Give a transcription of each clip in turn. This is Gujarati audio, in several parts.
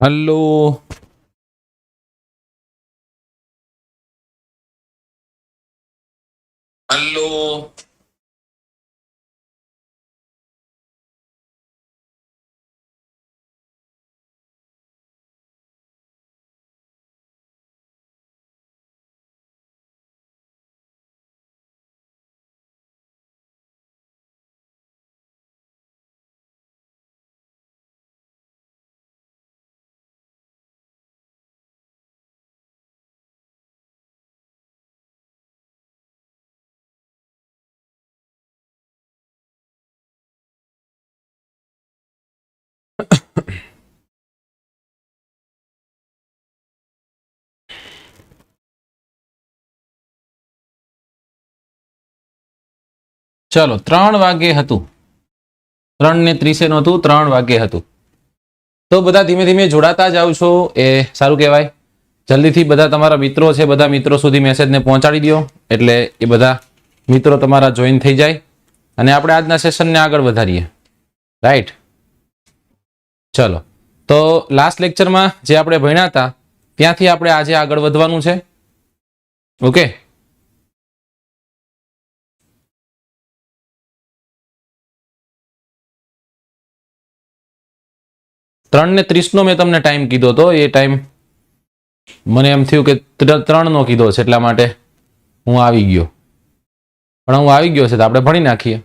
હલો હલો चलो 3 वागे हतुं 3:30 નું હતું 3 વાગે હતું તો બધા ધીમે ધીમે જોડાતા જાવ છો એ સારું કહેવાય જલ્દીથી બધા તમારા મિત્રો છે બધા મિત્રો સુધી મેસેજને પહોંચાડી દો એટલે એ બધા મિત્રો તમારા જોઈન થઈ જાય અને આપણે આજના સેશનને આગળ વધારીએ રાઈટ ચલો તો લાસ્ટ લેક્ચરમાં જે આપણે ભણ્યા હતા ત્યાંથી આપણે આજે આગળ વધવાનું છે ઓકે ત્રણ ને 30 નો મેં તમને ટાઈમ કીધો હતો એ ટાઈમ મને એમ થયું કે 3 નો કીધો છે એટલા માટે હું આવી ગયો પણ હું આવી ગયો છે તો આપણે ભણી નાખીએ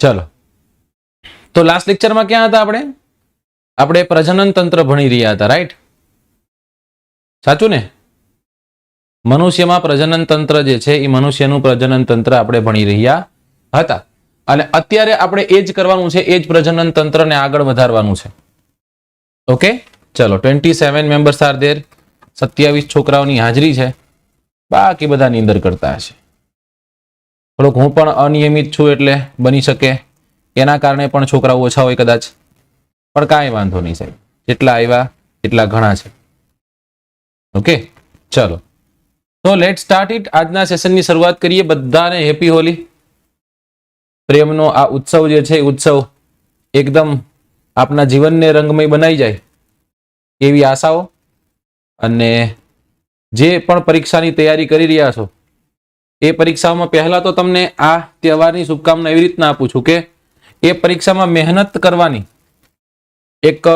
ચલો તો લાસ્ટ લેક્ચરમાં ક્યાં હતા આપણે પ્રજનન તંત્ર ભણી રહ્યા હતા રાઈટ સાચું ને મનુષ્યમાં પ્રજનન તંત્ર જે છે એ મનુષ્યનું પ્રજનન તંત્ર આપણે ભણી રહ્યા હતા અને અત્યારે આપણે એ જ કરવાનું છે એ જ પ્રજનન તંત્રને આગળ વધારવાનું છે ઓકે ચલો 27 મેમ્બર્સ આર ધેર 27 છોકરાઓની હાજરી છે બાકી બધા નીંદર કરતા હશે થોડોક હું પણ અનિયમિત છું એટલે બની શકે એના કારણે પણ છોકરાઓ ઓછા હોય કદાચ પણ કાંઈ વાંધો નહીં સાહેબ જેટલા આવ્યા એટલા ઘણા છે ઓકે ચલો તો લેટ સ્ટાર્ટ ઇટ આજના સેશનની શરૂઆત કરીએ બધાને હેપી હોલી પ્રેમનો આ ઉત્સવ જે છે ઉત્સવ એકદમ આપના જીવનને રંગમય બનાવી જાય એવી આશાઓ અને જે પણ પરીક્ષાની તૈયારી કરી રહ્યા છો એ પરીક્ષામાં પહેલા તો તમને આ તહેવારની શુભકામના એવી રીતના આપું છું કે એ પરીક્ષામાં મહેનત કરવાની એક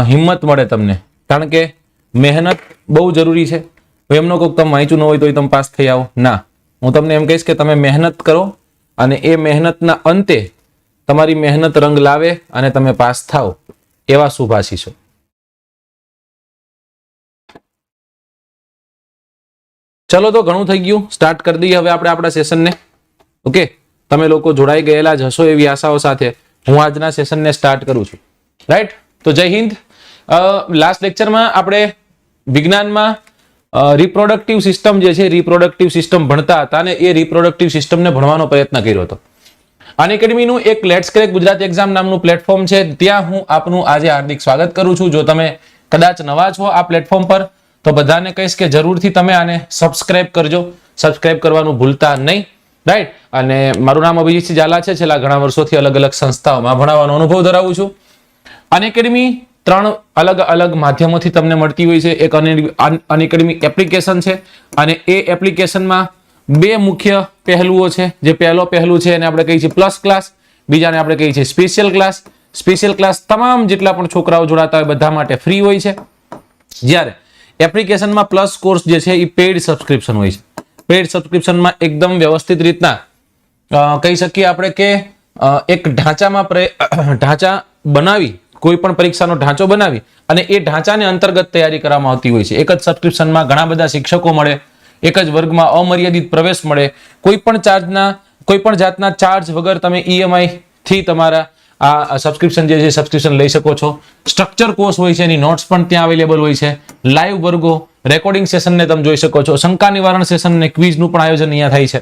હિંમત મળે તમને કારણ કે મહેનત બહુ જરૂરી છે એમનો કોઈક તમે વાંચ્યું ન હોય તો તમે પાસ થઈ આવો ના હું તમને એમ કહીશ કે તમે મહેનત કરો અને એ મહેનતના અંતે તમારી મહેનત રંગ લાવે અને તમે પાસ થાઓ એવા શુભાશીષો ચલો તો ઘણું થઈ ગયું સ્ટાર્ટ કરી દઈએ હવે આપણે આપણા સેશનને ઓકે તમે લોકો જોડાઈ ગયેલા જ હશો એવી આશાઓ સાથે હું આજના સેશનને સ્ટાર્ટ કરું છું રાઈટ તો જય હિન્દ લાસ્ટ લેક્ચરમાં આપણે વિજ્ઞાનમાં રિપ્રોડક્ટિવ સિસ્ટમ જે છે રિપ્રોડક્ટિવ સિસ્ટમ ભણતા હતા અને એ રિપ્રોડક્ટિવ સિસ્ટમને ભણવાનો પ્રયત્ન કર્યો હતો અનએકેડમીનું એક લેટ્સ ક્રેક ગુજરાત એક્ઝામ નામનું પ્લેટફોર્મ છે ત્યાં હું આપનું આજે હાર્દિક સ્વાગત કરું છું જો તમે કદાચ નવા છો આ પ્લેટફોર્મ પર તો બધાને કહીશ કે જરૂરથી તમે આને સબસ્ક્રાઇબ કરજો સબસ્ક્રાઇબ કરવાનું ભૂલતા નહીં રાઈટ અને મારું નામ અભિજીતસિંહ ઝાલા છે છેલ્લા ઘણા વર્ષોથી અલગ અલગ સંસ્થાઓમાં ભણાવવાનો અનુભવ ધરાવું છું અનએકેડમી 3 અલગ અલગ માધ્યમોથી તમને મળતી હોય છે એક અનએકેડમી એપ્લિકેશન છે અને એ એપ્લિકેશનમાં 2 મુખ્ય પહેલુઓ છે જે પહેલો પહેલું છે એને આપણે કહીએ છીએ પ્લસ ક્લાસ બીજાને આપણે કહીએ છીએ સ્પેશિયલ ક્લાસ તમામ જેટલા પણ છોકરાઓ જોડાતા હોય બધા માટે ફ્રી હોય છે જ્યારે એપ્લિકેશનમાં પ્લસ કોર્સ જે છે એ પેઇડ સબસ્ક્રિપ્શન હોય છે પેઇડ સબસ્ક્રિપ્શનમાં એકદમ વ્યવસ્થિત રીતના કહી શકીએ આપણે કે એક ઢાંચા બનાવી કોઈ પણ પરીક્ષાનો ઢાંચો બનાવી અને એ ઢાંચાને અંતર્ગત તૈયારી કરવામાં આવતી હોય છે એક જ સબસ્ક્રિપ્શનમાં ઘણા બધા શિક્ષકો મળે એક જ વર્ગમાં અમર્યાદિત પ્રવેશ મળે કોઈ પણ જાતના ચાર્જ વગર તમે ઈએમઆઈ થી તમારા આ સબસ્ક્રિપ્શન જે છે સબસ્ક્રિપ્શન લઈ શકો છો સ્ટ્રક્ચર કોર્સ હોય છે એની નોટ્સ પણ ત્યાં અવેલેબલ હોય છે લાઈવ વર્ગો રેકોર્ડિંગ સેશનને તમે જોઈ શકો છો શંકા નિવારણ સેશન ને ક્વિઝનું પણ આયોજન અહીંયા થાય છે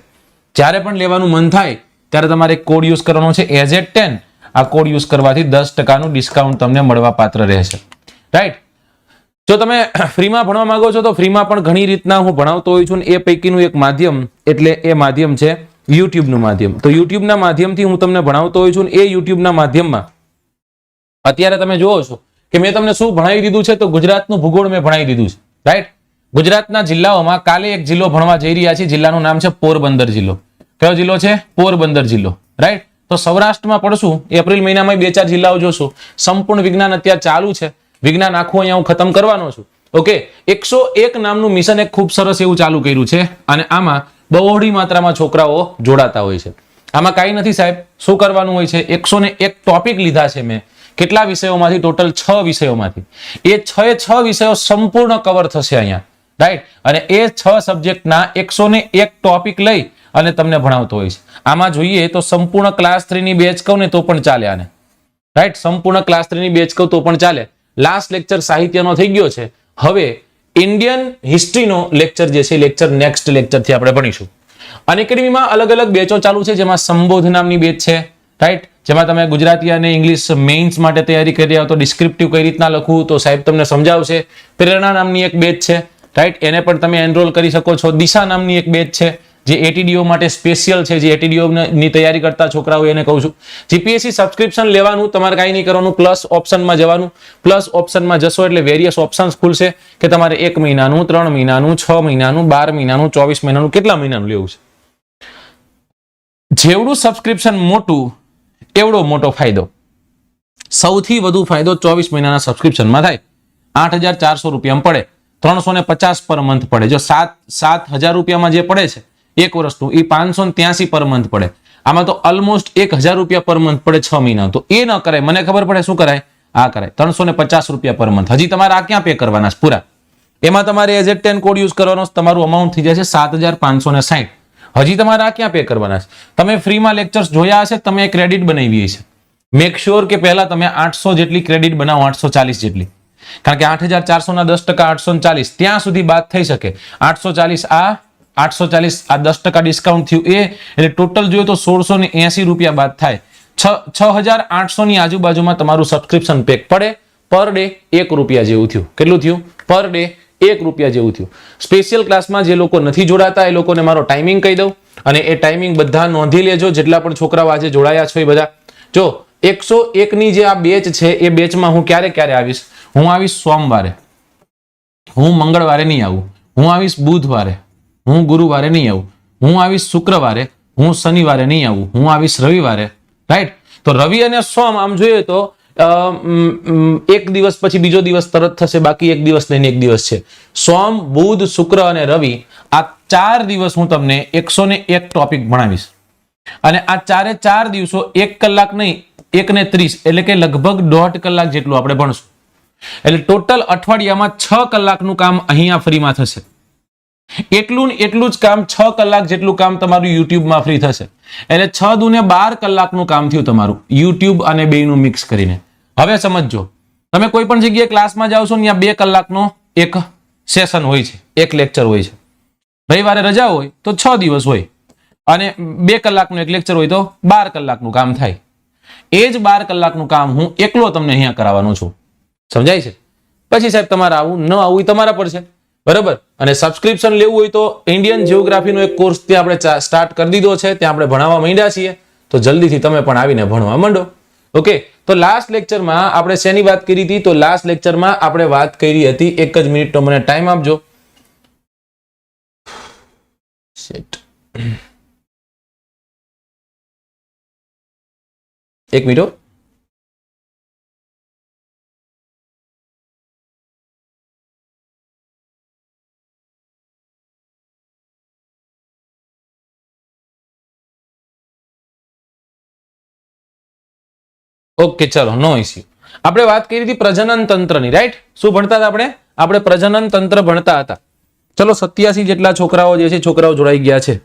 જ્યારે પણ લેવાનું મન થાય ત્યારે તમારે કોડ યુઝ કરવાનો છે AZ10 આ કોડ યુઝ કરવાથી 10% ડિસ્કાઉન્ટ તમને મળવા પાત્ર રહેશે રાઈટ જો તમે ફ્રીમાં ભણવા માંગો છો તો ફ્રીમાં પણ ઘણી રીતના હું ભણાવતો હોઉં છું એ પૈકીનું એક માધ્યમ એટલે એ માધ્યમ છે યુટ્યુબનું માધ્યમ તો યુટ્યુબના માધ્યમથી હું તમને ભણાવતો હોઉં છું એ યુટ્યુબના માધ્યમમાં અત્યારે તમે જોવો છો કે મેં તમને શું ભણાવી દીધું છે? તો ગુજરાતનું ભૂગોળ મેં ભણાવી દીધું છે, રાઈટ? ગુજરાતના જિલ્લાઓમાં કાલે એક જિલ્લો ભણવા જઈ રહ્યા છીએ. જિલ્લાનું નામ છે પોરબંદર જિલ્લો. કયો જિલ્લો છે? પોરબંદર જિલ્લો, રાઈટ? તો સૌરાષ્ટ્રમાં પડશું એપ્રિલ મહિનામાં 2-4 જિલ્લાઓ જોશું. સંપૂર્ણ વિજ્ઞાન અત્યારે ચાલુ છે. વિજ્ઞાન આખું અહીંયા હું ખતમ કરવાનો છું. ઓકે, 101 નામનું મિશન એક ખૂબ સરસ એવું ચાલુ કર્યું છે અને આમાં બહોળી માત્રામાં છોકરાઓ જોડાતા હોય છે. આમાં કાંઈ નથી સાહેબ, શું કરવાનું હોય છે? 101 ટોપિક લીધા છે મેં. કેટલા વિષયોમાંથી? ટોટલ 6 વિષયોમાંથી. એ 6 વિષયો સંપૂર્ણ કવર થશે અહીંયા, રાઈટ? અને એ 6 સબ્જેક્ટના 101 ટોપિક લઈ અને તમને ભણાવતો હોય છે. આમાં જોઈએ તો સંપૂર્ણ ક્લાસ 3 ની બેચ કહું ને તો પણ ચાલે આને, રાઈટ? સંપૂર્ણ ક્લાસ 3 ની બેચ કહું તો પણ ચાલે. લાસ્ટ લેક્ચર સાહિત્યનો થઈ ગયો છે. હવે ઇન્ડિયન હિસ્ટ્રીનો લેક્ચર જે છે, લેક્ચર નેક્સ્ટ લેક્ચરથી આપણે ભણીશું. અનએકેડમીમાં અલગ અલગ બેચો ચાલુ છે, જેમાં સંબોધ નામની બેચ છે, રાઈટ? જેમાં તમે ગુજરાતી અને ઇંગ્લિશ મેઇન્સ માટે તૈયારી કરી રહ્યા હો તો ડિસ્ક્રિપ્ટિવ કઈ રીતના લખવું તો સાહેબ તમને સમજાવશે. પ્રેરણા નામની એક બેચ છે, રાઈટ? એને પણ તમે એનરોલ કરી શકો છો. દિશા નામની એક બેચ છે જે એટીડીઓ માટે સ્પેશિયલ છે, જે એટીડીઓ ની તૈયારી કરતા છોકરાઓ એને કહું છું. જીપીએસસી સબસ્ક્રિપ્શન લેવાનું, તમારે કાંઈ નહીં કરવાનું, પ્લસ ઓપ્શનમાં જવાનું. પ્લસ ઓપ્શનમાં જશો એટલે વેરિયસ ઓપ્શન્સ ખુલશે કે તમારે 1 મહિનાનું, 3 મહિનાનું, 6 મહિનાનું, 12 મહિનાનું, 24 મહિનાનું, કેટલા મહિનાનું લેવું છે. જેવડું સબસ્ક્રિપ્શન મોટું એવડો મોટો ફાયદો. સૌથી વધુ ફાયદો 24 મહિનાના સબસ્ક્રિપ્શનમાં થાય. 8,400 રૂપિયામાં પડે, 350 પર મંથ પડે. જો 7,000 રૂપિયામાં જે પડે છે એક વર્ષનું, એ 583 પર મંથ પડે. આમાં તો ઓલમોસ્ટ 1,000 રૂપિયા પર મંથ પડે 6 મહિના. તો એ ન કરાય. મને ખબર પડે શું કરાય? આ કરાય. 350 રૂપિયા પર મંથ. હજી તમારે આ ક્યાં પે કરવાના છે પૂરા? એમાં તમારે AZ10 કોડ યુઝ કરવાનો, તમારું અમાઉન્ટ થઈ જશે 7,560. હજી તમારે આ ક્યાં પે કરવાના છે? તમે ફ્રીમાં લેક્ચર્સ જોયા હશે, તમે ક્રેડિટ બનાવી છે. મેક શ્યોર કે પહેલા તમે 800 જેટલી ક્રેડિટ બનાવો, 840 જેટલી. કારણ કે 8,400 ના 10% 840 ત્યાં સુધી બાદ થઈ શકે. 840 આ 840 આ 10% ડિસ્કાઉન્ટ થયું એ, એટલે ટોટલ જોઈએ તો 1,680 રૂપિયા બાદ થાય. 6,800 ની આજુબાજુમાં તમારું સબસ્ક્રિપ્શન પેક પડે. પર ડે 1 રૂપિયા જેવું થયું. કેટલું થયું? પર ડે 1 રૂપિયા જેવું થયું. સ્પેશિયલ ક્લાસમાં જે લોકો નથી જોડાતા એ લોકોને મારો ટાઈમિંગ કહી દઉં, અને એ ટાઈમિંગ બધા નોંધી લેજો. જેટલા પણ છોકરાઓ આજે જોડાયા છો એ બધા જો 101 ની જે આ બેચ છે એ બેચમાં હું ક્યારે ક્યારે આવીશ? હું આવીશ સોમવારે, હું મંગળવારે નહીં આવું, હું આવીશ બુધવારે, હું ગુરુવારે નહીં આવું, હું આવીશ શુક્રવારે, હું શનિવારે નહીં આવું, હું આવીશ રવિવારે, રાઈટ? તો રવિ અને સોમ આમ જોઈએ તો એક દિવસ પછી બીજો દિવસ તરત થશે, બાકી એક દિવસ લઈને એક દિવસ છે. સોમ, બુધ, શુક્ર અને રવિ આ 4 દિવસ હું તમને 101 ટોપિક ભણાવીશ. અને આ 4 દિવસો 1 કલાક નહીં, 1:30 એટલે કે લગભગ 1.5 કલાક જેટલું આપણે ભણશું. એટલે ટોટલ અઠવાડિયામાં 6 કલાકનું કામ અહીંયા ફ્રીમાં થશે. એટલું જ કામ 6 કલાક જેટલું કામ તમારું યુટ્યુબમાં ફ્રી થશે. એટલે 6 દુને 12 કલાકનું કામ થયું તમારું યુટ્યુબ અને બેયનું મિક્સ કરીને. હવે સમજો, તમે કોઈ પણ જગ્યાએ ક્લાસમાં જાઓ છો ને ત્યાં 2 કલાકનો એક સેશન હોય છે, એક લેક્ચર હોય છે. રવિવારે રજા હોય તો 6 દિવસ હોય, અને 2 કલાકનું એક લેક્ચર હોય તો 12 કલાકનું કામ થાય. એ જ 12 કલાકનું કામ હું એકલો તમને અહીંયા કરાવવાનો છું. સમજાય છે? પછી સાહેબ તમારે આવું ન આવું એ તમારા પર છે, બરાબર? અને સબસ્ક્રિપ્શન લેવું હોય તો ઇન્ડિયન જીઓગ્રાફીનો એક કોર્સ ત્યાં આપણે સ્ટાર્ટ કરી દીધો છે, ત્યાં આપણે ભણાવવા માંડ્યા છીએ. તો જલ્દીથી તમે પણ આવીને ભણવા માંડો. ઓકે, તો લાસ્ટ લેક્ચરમાં આપણે શેની વાત કરી હતી? તો લાસ્ટ લેક્ચરમાં આપણે વાત કરી હતી, 1 જ મિનિટનો મને ટાઈમ આપજો. એક મિનિટ. ઓકે, ચલો, નો ઇસ્યુ. આપણે વાત કરી હતી પ્રજનન તંત્રની, રાઈટ? શું ભણતા હતા આપણે? આપણે પ્રજનન તંત્ર ભણતા હતા. ચલો, 87 જેટલા છોકરાઓ જે છે, છોકરાઓ જોડાઈ ગયા છે.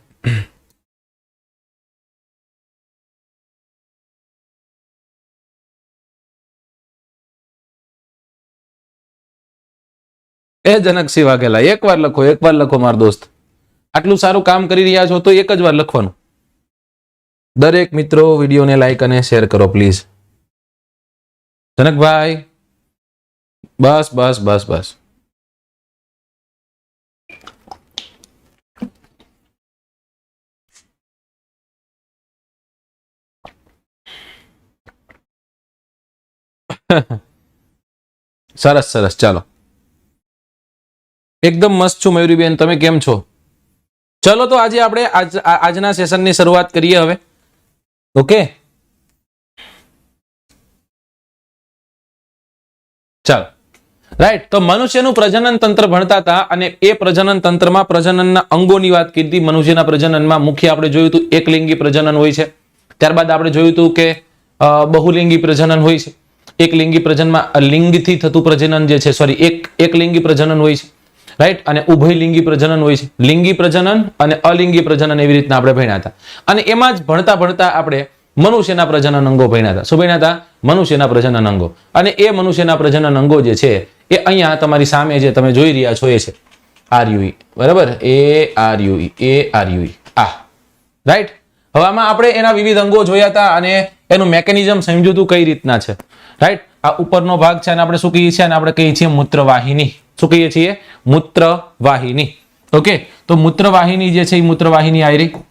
એ જનકસિંહ વાઘેલા, એકવાર લખો મારા દોસ્ત. આટલું સારું કામ કરી રહ્યા છો તો એક જ વાર લખવાનું. દરેક મિત્રો વિડીયોને લાઈક અને શેર કરો પ્લીઝ. જનકભાઈ, બસ બસ બસ બસ. સરસ સરસ, ચાલો એકદમ મસ્ત છું મયુરીબેન, તમે કેમ છો? ચલો તો આજે આપણે આજના સેશનની શરૂઆત કરીએ હવે. ઓકે, ચાલો રાઈટ. તો મનુષ્યનું પ્રજનન તંત્ર ભણતા હતા અને એ પ્રજનન તંત્રમાં પ્રજનનના અંગોની વાત કરી હતી. મનુષ્યના પ્રજનનમાં મુખ્ય આપણે જોયું હતું એકલિંગી પ્રજનન હોય છે. ત્યારબાદ આપણે જોયું હતું કે બહુલિંગી પ્રજનન હોય છે. એકલિંગી પ્રજનનમાં લિંગથી થતું પ્રજનન જે છે, સોરી, એકલિંગી પ્રજનન હોય છે, રાઈટ. અને ઉભયલિંગી પ્રજનન હોય છે. લિંગી પ્રજનન અને અલિંગી પ્રજનન એવી રીતના આપણે ભણ્યા હતા. અને એમાં જ ભણતા ભણતા આપણે મનુષ્યના પ્રજનન અંગો ભણ્યા હતા. શું ભણ્યા હતા? મનુષ્યના પ્રજનન અંગો. અને એ મનુષ્યના પ્રજનન અંગો જે છે એ અહીંયા તમારી સામે જે તમે જોઈ રહ્યા છો એ છે આરયુઈ, બરાબર? ARUE આ, રાઈટ. હવે આમાં આપણે એના વિવિધ અંગો જોયા હતા અને એનું મેકેનિઝમ સમજ્યું હતું કઈ રીતના છે, રાઈટ. આ ઉપરનો ભાગ છે અને આપણે શું કહીએ છીએ? અને આપણે કહીએ છીએ મૂત્રવાહિની. શું કહીએ છીએ? મૂત્રવાહિની. ઓકે, તો મૂત્રવાહિની જે છે એ મૂત્રવાહિની આવી રહી.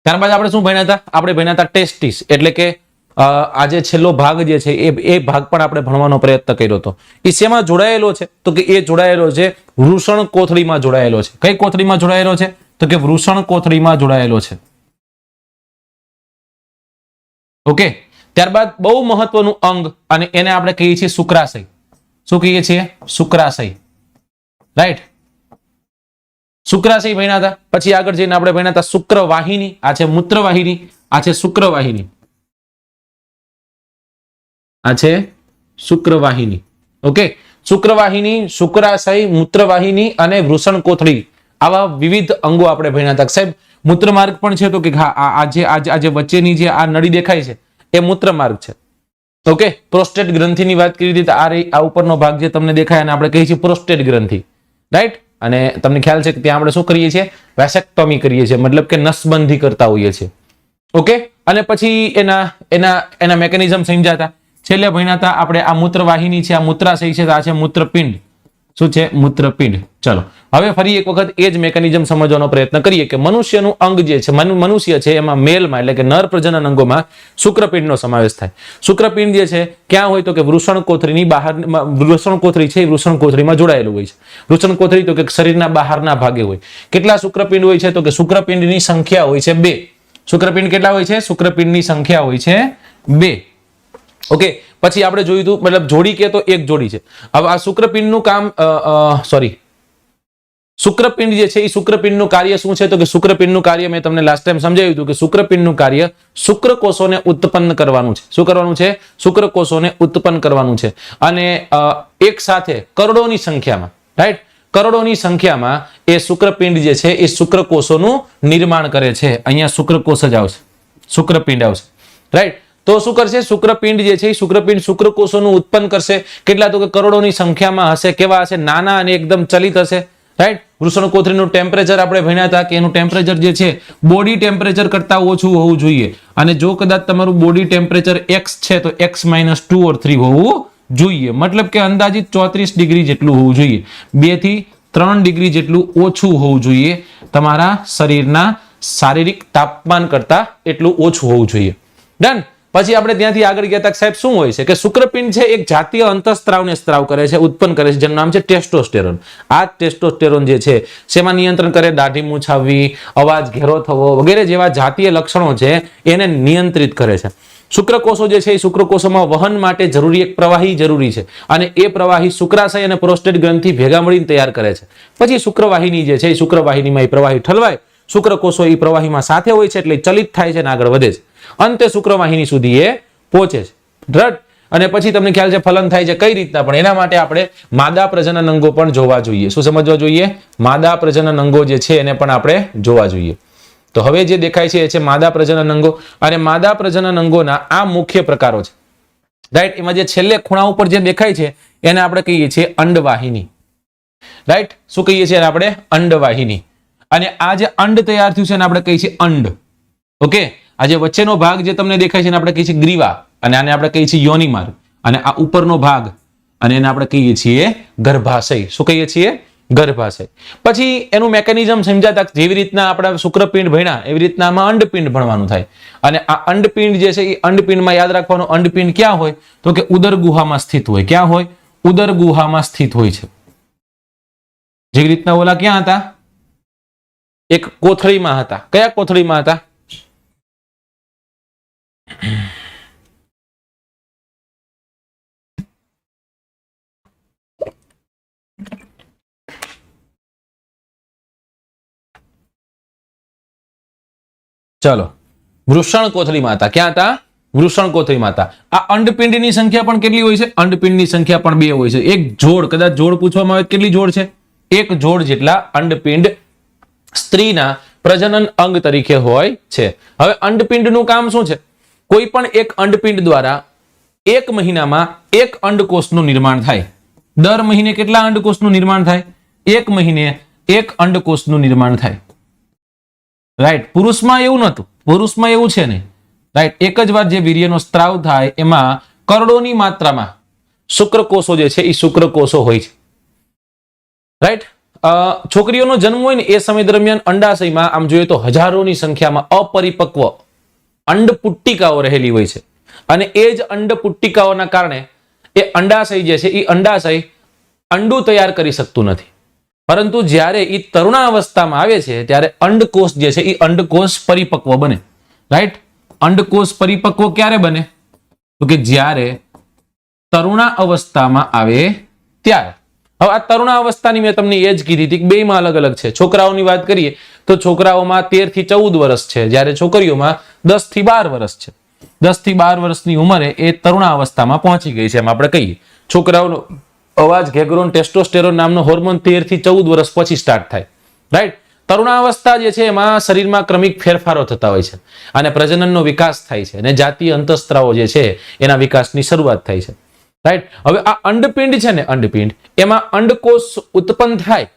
ત્યારબાદ આપણે શું ભણ્યા હતા? આપણે ભણ્યા હતા ટેસ્ટિસ, એટલે કે આજે છેલ્લો ભાગ જે છે એ ભાગ પણ આપણે ભણવાનો પ્રયત્ન કર્યો હતો. એ શેમાં જોડાયેલો છે? તો કે એ જોડાયેલો છે વૃષણ કોથળીમાં જોડાયેલો છે. કઈ કોથળીમાં જોડાયેલો છે? તો કે વૃષણ કોથળીમાં જોડાયેલો છે. ઓકે, ત્યારબાદ બહુ મહત્વનું અંગ અને એને આપણે કહીએ છીએ શુક્રાશય. શું કહીએ છીએ? શુક્રાશય, રાઈટ. શુક્રાશય ભણ્યા હતા. પછી આગળ જઈને આપણે ભણ્યા હતા શુક્રવાહિની. આ છે મૂત્રવાહિની, આ છે શુક્રવાહિની, આ છે શુક્રવાહિની. ઓકે, શુક્રવાહિની, શુક્રાશય, મૂત્રવાહિની અને વૃષણ કોથળી, આવા વિવિધ અંગો આપણે ભણ્યા હતા. સાહેબ મૂત્રમાર્ગ પણ છે? તો કે હા, આજે વચ્ચેની જે આ નળી દેખાય છે એ મૂત્રમાર્ગ છે. ઓકે, પ્રોસ્ટેટ ગ્રંથિની વાત કરી હતી. આ ઉપરનો ભાગ જે તમને દેખાય અને આપણે કહીએ છીએ પ્રોસ્ટેટ ગ્રંથિ, રાઈટ. અને તમને ખ્યાલ છે કે ત્યાં આપણે શું કરીએ છીએ? વેસેક્ટોમી કરીએ છીએ, મતલબ કે નસબંધી કરતા હોઈએ છીએ. ઓકે, અને પછી એના મેકેનિઝમ સમજ્યા હતા. છેલ્લે ભણ્યા હતા આપણે આ મૂત્રવાહિની છે, આ મૂત્રાશય છે, આ છે મૂત્રપિંડ. શું છે? મૂત્રપિંડ. ચલો હવે ફરી એક વખત એ જ મેકેનિઝમ સમજવાનો પ્રયત્ન કરીએ કે મનુષ્યનું અંગ જે છે, મનુષ્ય છે, એમાં મેલમાં એટલે કે નર પ્રજનન અંગોમાં શુક્રપિંડનો સમાવેશ થાય. શુક્રપિંડ જે છે ક્યાં હોય? તો કે વૃષણ કોથળીની બહાર. વૃષણ કોથળી છે એ વૃષણ કોથળીમાં જોડાયેલું હોય છે. વૃષણ કોથળી તો કે શરીરના બહારના ભાગે હોય. કેટલા શુક્રપિંડ હોય છે? તો કે શુક્રપિંડની સંખ્યા હોય છે 2. શુક્રપિંડ કેટલા હોય છે? શુક્રપિંડની સંખ્યા હોય છે 2. ઓકે, પછી આપણે જોયું હતું, મતલબ જોડી કે તો એક જોડી છે. હવે આ શુક્રપિંડનું કામ, શુક્રપિંડ જે છે એ શુક્રપિંડનું કાર્ય શું છે? તો કે શુક્રપિંડનું કાર્ય મેં તમને લાસ્ટ ટાઈમ સમજાવ્યું હતું કે શુક્રપિંડનું કાર્ય શુક્રકોષોને ઉત્પન્ન કરવાનું છે. શું કરવાનું છે? શુક્રકોષોને ઉત્પન્ન કરવાનું છે. અને એક સાથે કરોડોની સંખ્યામાં, રાઈટ, કરોડોની સંખ્યામાં એ શુક્રપિંડ જે છે એ શુક્રકોષોનું નિર્માણ કરે છે. અહીંયા શુક્રકોષ જ આવશે, શુક્રપિંડ આવશે, રાઈટ. તો શું કરશે? શુક્રપિંડ જે છે એ શુક્રપિંડ શુક્રકોષોનું ઉત્પન્ન કરશે. કેટલા? તો કે કરોડોની સંખ્યામાં હશે. કેવા હશે? નાના અને એકદમ ચલિત હશે, રાઈટ. વૃષણ કોથળીનું ટેમ્પરેચર આપણે ભણ્યા હતા કે એનું ટેમ્પરેચર જે છે બોડી ટેમ્પરેચર કરતા ઓછું હોવું જોઈએ. અને જો કદાચ તમારું બોડી ટેમ્પરેચર x છે તો x -2 or 3 હોવું જોઈએ. મતલબ કે અંદાજિત 34 ડિગ્રી જેટલું હોવું જોઈએ. 2 થી 3 ડિગ્રી જેટલું ઓછું હોવું જોઈએ. તમારા શરીરના શારીરિક તાપમાન કરતા એટલું ઓછું હોવું જોઈએ. ડન. પછી આપણે ત્યાંથી આગળ ગયા હતા સાહેબ શું હોય છે કે શુક્રપિંડ છે એક જાતીય અંતઃસ્ત્રાવને સ્ત્રાવ કરે છે, ઉત્પન્ન કરે છે, જેનું નામ છે ટેસ્ટોસ્ટેરોન. આ ટેસ્ટોસ્ટેરોન જે છે શેમાં નિયંત્રણ કરે? દાઢી મૂછ આવવી, અવાજ ઘેરો થવો વગેરે જેવા જાતીય લક્ષણો છે એને નિયંત્રિત કરે છે. શુક્રકોષો જે છે એ શુક્રકોષોમાં વહન માટે જરૂરી એક પ્રવાહી જરૂરી છે અને એ પ્રવાહી શુક્રાશય અને પ્રોસ્ટેટ ગ્રંથિ ભેગા મળીને તૈયાર કરે છે. પછી શુક્રવાહિની જે છે એ શુક્રવાહિનીમાં એ પ્રવાહી ઠલવાય, શુક્રકોષો એ પ્રવાહીમાં સાથે હોય છે એટલે ચલિત થાય છે અને આગળ વધે છે. અંતે શુક્રવાહિની સુધી એ પહોંચે છે. અને પછી તમને ખ્યાલ છે ફલન થાય છે કઈ રીતના, પણ એના માટે આપણે માદા પ્રજનન અંગો પણ જોવા જોઈએ. શું સમજવા જોઈએ? માદા પ્રજનન અંગો જે છે એને પણ આપણે જોવા જોઈએ. તો હવે જે દેખાય છે એ છે માદા પ્રજનન અંગો. અને માદા પ્રજનન અંગોના આ મુખ્ય પ્રકારો છે, રાઈટ. એમાં જે છેલ્લે ખૂણા ઉપર જે દેખાય છે એને આપણે કહીએ છીએ અંડવાહિની, રાઈટ. શું કહીએ છીએ આપણે? અંડવાહિની. અને આ જે અંડ તૈયાર થયું છે એને આપણે કહીએ છીએ અંડ. ઓકે, આ જે વચ્ચેનો ભાગ જે તમને દેખાય છે એને આપણે કહીએ છીએ ગ્રીવા અને આને આપણે કહીએ છીએ યોનિમાર્ગ. અને આ ઉપરનો ભાગ અને એને આપણે કહીએ છીએ ગર્ભાશય. શું કહીએ છીએ? ગર્ભાશય. પછી એનું મેકેનિઝમ સમજાતા જેવી રીતના આપણા શુક્રપિંડ ભણ્યા એવી રીતના આમાં અંડપિંડ ભણવાનું થાય. અને આ અંડપિંડ જે છે એ અંડપિંડમાં યાદ રાખવાનું, અંડપિંડ ક્યાં હોય તો કે ઉદર ગુહામાં સ્થિત હોય. ક્યાં હોય? ઉદર ગુહામાં સ્થિત હોય છે. જેવી રીતના ઓલા ક્યાં હતા? એક કોથળીમાં હતા. કયા કોથળીમાં હતા? ચલો, વૃષણ કોથળીમાં હતા. ક્યાં હતા? વૃષણ કોથળીમાં હતા. આ અંડપિંડની સંખ્યા પણ કેટલી હોય છે? અંડપિંડની સંખ્યા પણ 2 હોય છે. એક જોડ, કદાચ જોડ પૂછવામાં આવે કેટલી જોડ છે? એક જોડ જેટલા અંડપિંડ સ્ત્રીના પ્રજનન અંગ તરીકે હોય છે. હવે અંડપિંડનું કામ શું છે? કોઈ પણ એક અંડપિંડ દ્વારા 1 મહિનામાં 1 અંડકોષનું નિર્માણ થાય. દર મહિને કેટલા અંડકોષનું નિર્માણ થાય? 1 મહિને 1 અંડકોષનું નિર્માણ થાય. રાઈટ. પુરુષમાં એવું નહોતું, પુરુષમાં એવું છે નહીં. રાઈટ. એક જ વાર જે વીર્યનો સ્ત્રાવ થાય એમાં કરોડોની માત્રામાં શુક્રકોષો જે છે એ શુક્રકોષો હોય છે. રાઈટ. છોકરીઓનો જન્મ હોય ને એ સમય દરમિયાન અંડાશયમાં આમ જોઈએ તો હજારોની સંખ્યામાં અપરિપક્વ અંડપુટ્ટિકાઓ રહેલી હોય છે. અને એ જ અંડપુટ્ટિકાઓના કારણે એ અંડાશય જે છે એ અંડાશય અંડું તૈયાર કરી શકતું નથી. પરંતુ જ્યારે એ તરુણાવસ્થામાં આવે છે ત્યારે અંડકોષ જે છે એ અંડકોષ પરિપક્વ બને. રાઈટ. અંડકોષ પરિપક્વ ક્યારે બને? તો કે જ્યારે તરુણા અવસ્થામાં આવે ત્યારે. હવે આ તરુણાવસ્થાની મેં તમને એ જ કીધી હતી કે બેમાં અલગ અલગ છે. છોકરાઓની વાત કરીએ તો છોકરાઓમાં 13 થી 14 વર્ષ છે, જ્યારે છોકરીઓમાં 10 થી 12 વર્ષ છે. 10 થી 12 વર્ષની ઉંમરે એ તરુણાવસ્થામાં પહોંચી ગઈ છે એમ આપણે કહીએ. છોકરાઓનો અવાજ ઘેગ્રોન ટેસ્ટોસ્ટેરોન નામનો હોર્મોન 13 થી 14 વર્ષ પછી સ્ટાર્ટ થાય. રાઈટ. તરુણાવસ્થા જે છે એમાં શરીરમાં ક્રમિક ફેરફારો થતા હોય છે અને પ્રજનનનો વિકાસ થાય છે અને જાતીય અંતઃસ્ત્રાવો જે છે એના વિકાસની શરૂઆત થાય છે. રાઈટ. હવે આ અંડપિંડ છે ને, અંડપિંડ એમાં અંડકોષ ઉત્પન્ન થાય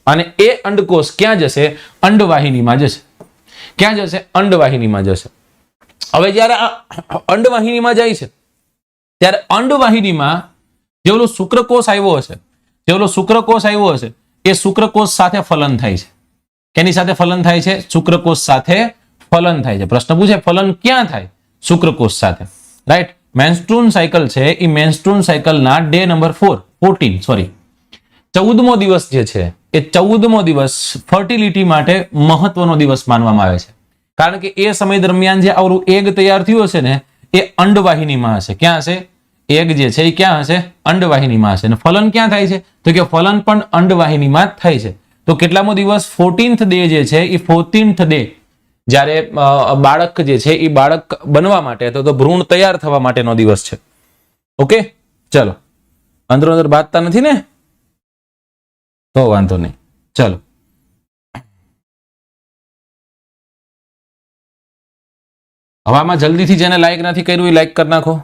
અને એ અંડકોષ ક્યાં જશે? અંડવાહિનીમાં જશે. ક્યાં જશે? અંડવાહિનીમાં જશે. હવે જ્યારે આ અંડવાહિનીમાં જાય છે ત્યારે અંડવાહિનીમાં જે ઓલો શુક્રકોષ આવ્યો હશે, એ શુક્રકોષ સાથે ફલન થાય છે. કેની સાથે ફલન થાય છે? શુક્રકોષ સાથે ફલન થાય છે. પ્રશ્ન પૂછે ફલન ક્યાં થાય? શુક્રકોષ સાથે. રાઈટ. મેન્સ્ટ્રુઅલ સાયકલ છે એ મેન્સ્ટ્રુઅલ સાયકલના ડે નંબર 14મો દિવસ જે છે એ 14મો દિવસ ફર્ટિલિટી માટે મહત્વનો દિવસ માનવામાં આવે છે. કારણ કે એ સમય દરમિયાન જે આવરું એગ તૈયાર થયું હશે ને એ અંડવાહિનીમાં હશે. ક્યાં હશે? એગ જે છે એ ક્યાં હશે? અંડવાહિનીમાં હશે. અને ફલન ક્યાં થાય છે? તો કે ફલન પણ અંડવાહિનીમાં જ થાય છે. તો કેટલામો દિવસ? 14th ડે જે છે એ 14th ડે જ્યારે બાળક જે છે એ બાળક બનવા માટે તો ભ્રૂણ તૈયાર થવા માટેનો દિવસ છે. ઓકે, ચલો. અંદરો અંદર બાંધતા નથી ને? તો વાંધો નહીં. ચલો, હવામાં જલ્દીથી જેને લાઈક નથી કર્યું એ લાઈક કરી નાખો.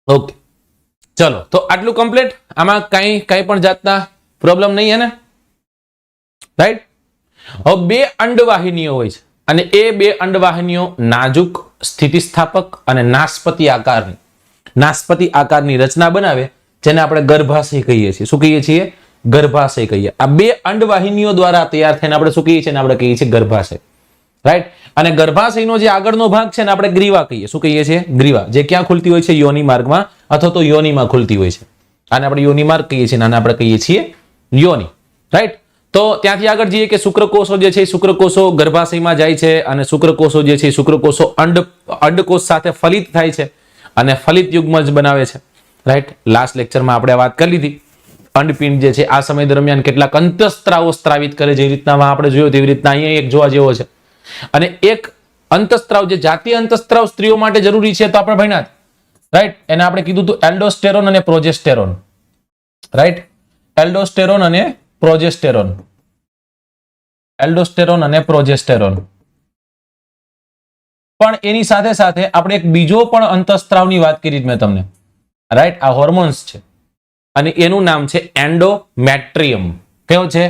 ઓકે, ચલો. તો આટલું કમ્પ્લીટ. આમાં કઈ પણ જાતના પ્રોબ્લેમ નહીં હે ને? રાઈટ. હવે 2 અંડવાહિનીઓ હોય છે અને એ 2 અંડવાહિનીઓ નાજુક, સ્થિતિસ્થાપક અને નાસપતિ આકારની રચના બનાવે, જેને આપણે ગર્ભાશય કહીએ છીએ. શું કહીએ છીએ? ગર્ભાશય કહીએ. આ 2 અંડવાહિનીઓ દ્વારા તૈયાર થઈને આપણે શું કહીએ છીએ? આપણે કહીએ છીએ ગર્ભાશય. રાઈટ. અને ગર્ભાશયનો જે આગળનો ભાગ છે ને આપણે ગ્રીવા કહીએ. શું કહીએ છીએ? ગ્રીવા. જે ક્યાં ખુલતી હોય છે? યોની માર્ગમાં અથવા તો યોનીમાં ખુલતી હોય છે. આને આપણે યોની માર્ગ કહીએ છીએ, આને આપણે કહીએ છીએ યોની. રાઈટ. તો ત્યાંથી આગળ જઈએ કે શુક્રકોષો જે છે શુક્રકોષો ગર્ભાશયમાં જાય છે અને શુક્રકોષો જે છે શુક્રકોષો અંડકોષ સાથે ફલિત થાય છે અને ફલિત યુગ્મજ બનાવે છે. રાઈટ. લાસ્ટ લેક્ચરમાં આપણે વાત કરી લીધી. અંડપિંડ જે છે આ સમય દરમિયાન કેટલાક અંતઃસ્ત્રાવો સ્ત્રાવિત કરે, જેવી રીતના આપણે જોયો તેવી રીતના અહીંયા એક જોવા જેવો છે. અને એક અંતઃસ્ત્રાવ જે જાતીય અંતઃસ્ત્રાવ સ્ત્રીઓ માટે જરૂરી છે તો આપણે ભણ્યા. રાઈટ. એને આપણે કીધું હતું એલ્ડોસ્ટેરોન અને પ્રોજેસ્ટેરોન. રાઈટ. એલ્ડોસ્ટેરોન અને પ્રોજેસ્ટેરોન. એલ્ડોસ્ટેરોન અને પ્રોજેસ્ટેરોન. પણ એની સાથે સાથે આપણે એક બીજો પણ અંતઃસ્ત્રાવની વાત કરી મેં તમને. રાઈટ. આ હોર્મોન્સ છે. અને એનું નામ છે એન્ડોમેટ્રિયમ. કયો છે?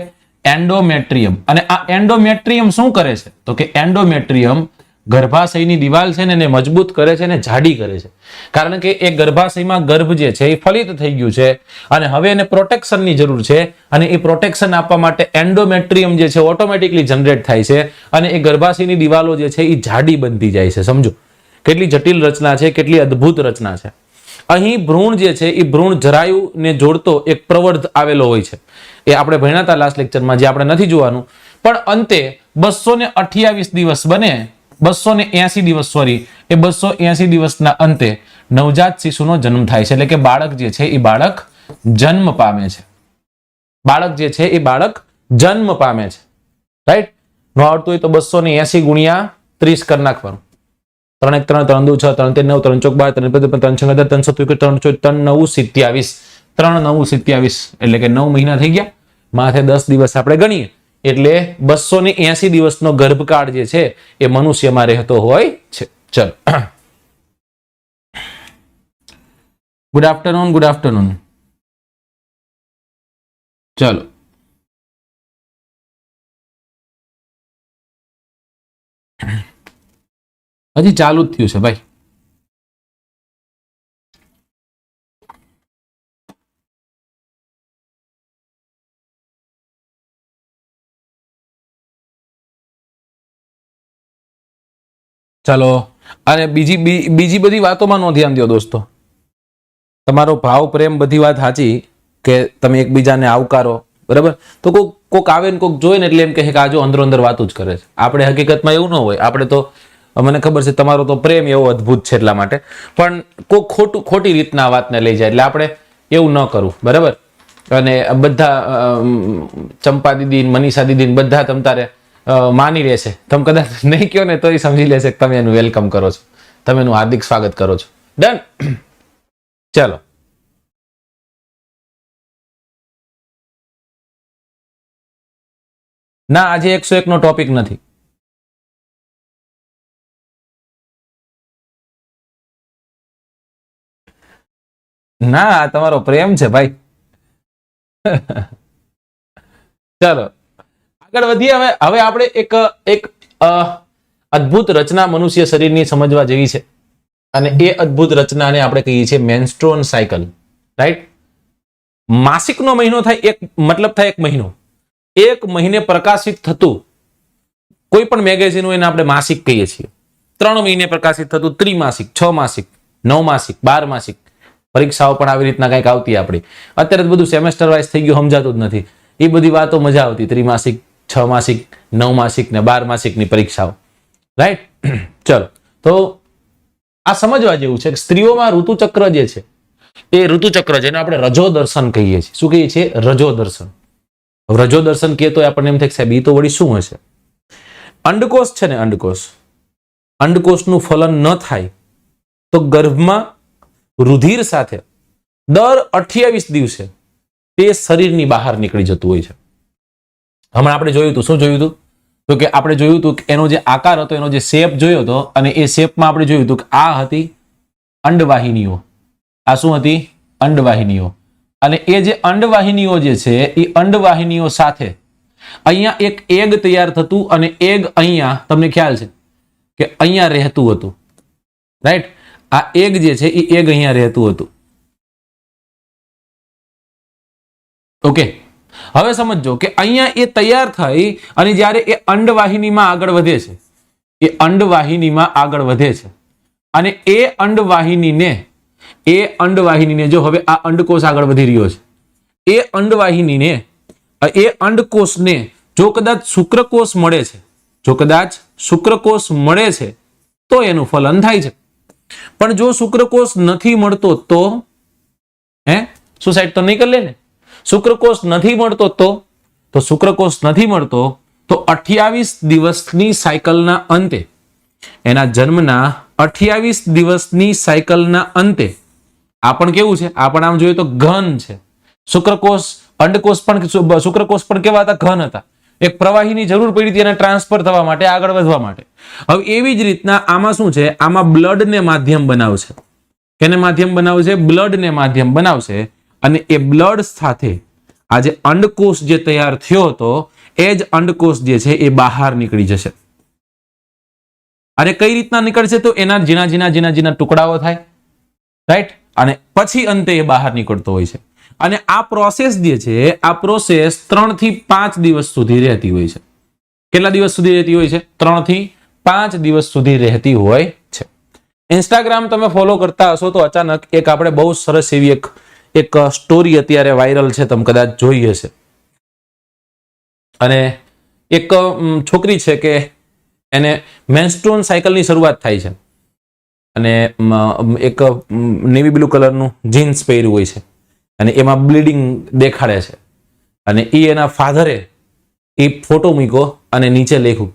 એન્ડોમેટ્રિયમ. અને આ એન્ડોમેટ્રિયમ શું કરે છે? તો કે એન્ડોમેટ્રિયમ ગર્ભાશયની દિવાલ છે ને એને મજબૂત કરે છે અને જાડી કરે છે. કારણ કે એ ગર્ભાશયમાં ગર્ભ જે છે એ ફલિત થઈ ગયું છે અને હવે એને પ્રોટેક્શનની જરૂર છે અને એ પ્રોટેક્શન આપવા માટે એન્ડોમેટ્રિયમ જે છે ઓટોમેટિકલી જનરેટ થાય છે અને એ ગર્ભાશયની દિવાલો જે છે એ જાડી બનતી જાય છે. સમજો કેટલી જટિલ રચના છે, કેટલી અદ્ભુત રચના છે. અહીં ભ્રૂણ જે છે એ ભ્રૂણ જરાયુને જોડતો એક પ્રવર્ધ આવેલો હોય છે. એ આપણે ભણ્યા હતા લાસ્ટ લેક્ચરમાં, જે આપણે નથી જોવાનું. પણ અંતે 228 દિવસ બને, 280 દિવસ સોરી, એ 280 દિવસના અંતે નવજાત શિશુનો જન્મ થાય છે. એટલે કે બાળક જે છે એ બાળક જન્મ પામે છે. બાળક જે છે એ બાળક જન્મ પામે છે. રાઈટ? ન આવડતું હોય તો 280 ગુણ્યા 30 કરી નાખવાનું. 3 1 3 3 2 6 3 3 9 3 4 12 3 5 3 6 3 7 3 3 9 27 3 9 27 એટલે કે 9 મહિના થઈ ગયા. માથે 10 દિવસ આપણે ગણીએ એટલે 280 દિવસનો ગર્ભકાળ જે છે એ મનુષ્યમાં રહેતો હોય છે. ચલો, ગુડ આફ્ટરનૂન. Good afternoon. ચલો, હજી ચાલુ જ થયું છે ભાઈ. ચાલો, અને બીજી બધી વાતોમાં નો ધ્યાન દો દોસ્તો. તમારો ભાવ પ્રેમ બધી વાત સાચી કે તમે એકબીજાને આવકારો, બરાબર? તો કોક આવે ને કોક જોઈ ને એટલે એમ કહે કે આજો અંદરો અંદર વાતું જ કરે છે. આપણે હકીકતમાં એવું ન હોય. આપણે તો, મને ખબર છે તમારો તો પ્રેમ એવો અદ્ભુત છે એટલા માટે, પણ કોક ખોટી રીતના વાતને લઈ જાય એટલે આપણે એવું ન કરવું, બરાબર? અને બધા ચંપા દીદી, મનીષા દીદી બધા તમ તારે માની રહેશે. તમે કદાચ નહીં કહો ને તો એ સમજી લેશે કે તમે એનું વેલકમ કરો છો, તમે એનું હાર્દિક સ્વાગત કરો છો. ડન? ચાલો, ના આજે 101 નો ટોપિક નથી. ના, આ તમારો પ્રેમ છે ભાઈ. ચાલો આગળ વધીએ. હવે આપણે એક અદ્ભુત રચના મનુષ્ય શરીરની સમજવા જેવી છે અને એ અદ્ભુત રચનાને આપણે કહીએ છીએ મેન્સ્ટ્રુઅલ સાયકલ. રાઈટ? માસિકનો મહિનો થાય, એક મતલબ થાય એક મહિનો. એક મહિને પ્રકાશિત થતું કોઈ પણ મેગેઝિન હોય એને આપણે માસિક કહીએ છીએ. 3 મહિને પ્રકાશિત થતું ત્રિમાસિક, 6 માસિક, 9 માસિક, 12 માસિક. પરીક્ષાઓ પણ આવી રીતના કંઈક આવતી આપણી. અત્યારે તો બધું સેમેસ્ટર વાઇઝ થઈ ગયું, સમજાતું જ નથી. એ બધી વાતો મજા આવતી. ત્રિમાસિક, 6 માસિક, 9 માસિક ને 12 માસિકની પરીક્ષાઓ. રાઈટ? ચલો, તો આ સમજવા જેવું છે કે સ્ત્રીઓમાં ઋતુચક્ર જે છે એ ઋતુચક્ર જેને આપણે રજો દર્શન કહીએ છીએ. શું કહીએ છીએ? રજો દર્શન. રજો દર્શન કહે તો આપણને એમ થાય સાહેબ એ તો વળી શું હશે? અંડકોષ છે ને, અંડકોષનું ફલન ન થાય તો ગર્ભમાં રુધિર સાથે દર 28 દિવસે તે શરીરની બહાર નીકળી જતું હોય છે. હમણાં આપણે જોયું હતું. શું જોયું હતું? તો કે આપણે જોયું હતું કે એનો જે આકાર હતો, એનો જે શેપ જોયો હતો, અને એ શેપમાં આપણે જોયું હતું કે આ હતી અંડવાહિનીઓ. આ શું હતી? અંડવાહિનીઓ. અને એ જે અંડવાહિનીઓ જે છે એ અંડવાહિનીઓ સાથે અહીંયા એક એગ તૈયાર થતું અને એગ અહીંયા, તમને ખ્યાલ છે કે અહીંયા રહેતું હતું. રાઈટ? આ એગ જે છે એ એગ અહીંયા રહેતું હતું. ઓકે, હવે સમજો કે અહીંયા એ તૈયાર થઈ અને જ્યારે એ અંડવાહિનીમાં આગળ વધે છે, એ અંડવાહિનીમાં આગળ વધે છે અને એ અંડવાહિનીને જો હવે આ અંડકોષ આગળ વધી રહ્યો છે, એ અંડવાહિનીને, એ અંડકોષને જો કદાચ શુક્રકોષ મળે છે, જો કદાચ શુક્રકોષ મળે છે તો એનું ફલન થાય છે. પણ જો શુક્રકોષ નથી મળતો તો સુસાઇડ તો નહીં કરી લે ને? શુક્રકોષ નથી મળતો તો શુક્રકોષ નથી મળતો તો 28 દિવસની સાયકલના અંતે, એના જન્મના 28 દિવસની સાયકલના અંતે આ પણ કેવું છે? આ પણ આમ જોઈએ તો ઘન છે. શુક્રકોષ, અંડકોષ પણ, શુક્રકોષ પણ કેવા હતા? ઘન હતા. એક પ્રવાહીની જરૂર પડી હતી એને ટ્રાન્સફર થવા માટે, આગળ વધવા માટે. હવે એવી જ રીતના આમાં શું છે? આમાં બ્લડને માધ્યમ બનાવશે. કેને માધ્યમ બનાવશે? બ્લડને માધ્યમ બનાવશે. અને એ બ્લડ સાથે આ જે અંડકોષ જે તૈયાર થયો હતો એ જ અંડકોષ જે છે એ બહાર નીકળી જશે. અને કઈ રીતના નીકળશે? તો એના ઝીણા ઝીણા ઝીણા ઝીણા ટુકડાઓ થાય, રાઈટ, અને પછી અંતે એ બહાર નીકળતો હોય છે. અને આ પ્રોસેસ જે છે આ પ્રોસેસ 3 થી 5 દિવસ સુધી રહેતી હોય છે. કેટલા દિવસ સુધી રહેતી હોય છે? 3 થી 5 દિવસ સુધી રહેતી હોય છે. ઇન્સ્ટાગ્રામ તમે ફોલો કરતા હશો તો અચાનક એક આપણે બહુ સરસ એવી એક સ્ટોરી અત્યારે વાયરલ છે, તમે કદાચ જોઈ હશે. અને એક છોકરી છે કે એને મેન્સ્ટ્રુઅલ સાયકલની શરૂઆત થાય છે અને એક નેવી બ્લુ કલરનું જીન્સ પહેર્યું હોય છે અને એમાં બ્લીડિંગ દેખાડે છે. અને એના ફાધરે એ ફોટો મૂક્યો અને નીચે લખ્યું,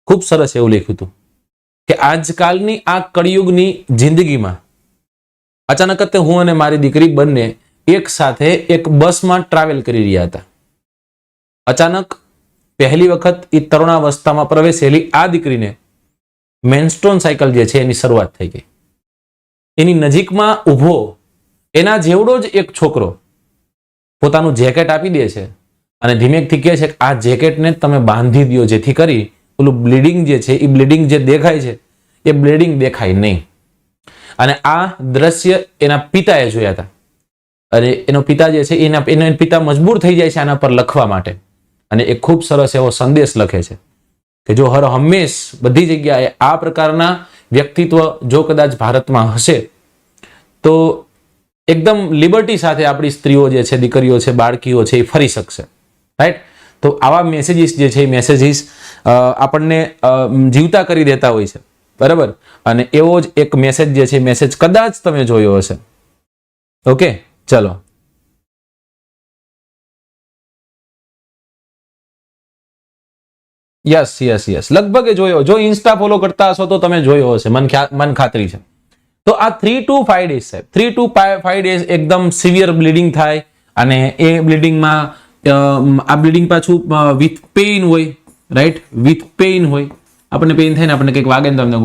ખૂબ સરસ એવું લખ્યું હતું કે આજકાલની આ કળિયુગની જિંદગીમાં અચાનક જ હું અને મારી દીકરી બંને એક સાથે એક બસમાં ટ્રાવેલ કરી રહ્યા હતા. અચાનક પહેલી વખત એ તરુણાવસ્થામાં પ્રવેશેલી આ દીકરીને મેન્સ્ટ્રુઅલ સાયકલ જે છે એની શરૂઆત થઈ ગઈ. એની નજીકમાં ઊભો એના જેવડો જ એક છોકરો પોતાનું જેકેટ આપી દે છે અને ધીમેકથી કહે છે કે આ જેકેટને તમે બાંધી દો જેથી કરી પેલું બ્લીડિંગ જે છે એ બ્લીડિંગ જે દેખાય છે એ બ્લીડિંગ દેખાય નહીં. અને આ દ્રશ્ય એના પિતાએ જોયા હતા અને એનો પિતા જે છે એના પિતા મજબૂર થઈ જાય છે આના પર લખવા માટે અને એક ખૂબ સરસ એવો સંદેશ લખે છે કે જો હર હંમેશ બધી જગ્યાએ આ પ્રકારના વ્યક્તિત્વ જો કદાચ ભારતમાં હશે તો એકદમ લિબર્ટી સાથે આપણી સ્ત્રીઓ જે છે, દીકરીઓ છે, બાળકીઓ છે એ ફરી શકશે, રાઈટ. તો આવા મેસેજીસ જે છે એ મેસેજીસ આપણને જીવતા કરી દેતા હોય છે, બરાબર. અને એવો જ એક મેસેજ જે છે મેસેજ કદાચ તમે જોયો હશે. ઓકે, ચલો. યસ લગભગ જોયો. જો ઇન્સ્ટા ફોલો કરતા હશો તો તમે જોયો હશે, મન ખાતરી છે. તો આ 3 to 5 ડેઝ સાહેબ, 3 to 5 ડેઝ એકદમ સિવિયર બ્લીડિંગ થાય અને એ બ્લીડિંગમાં આ બ્લીડિંગ પાછું વિથ પેઇન હોય, રાઈટ, વિથ પેઇન હોય. આપણને પેઇન થાય ને આપણને કંઈક વાગે ને તમને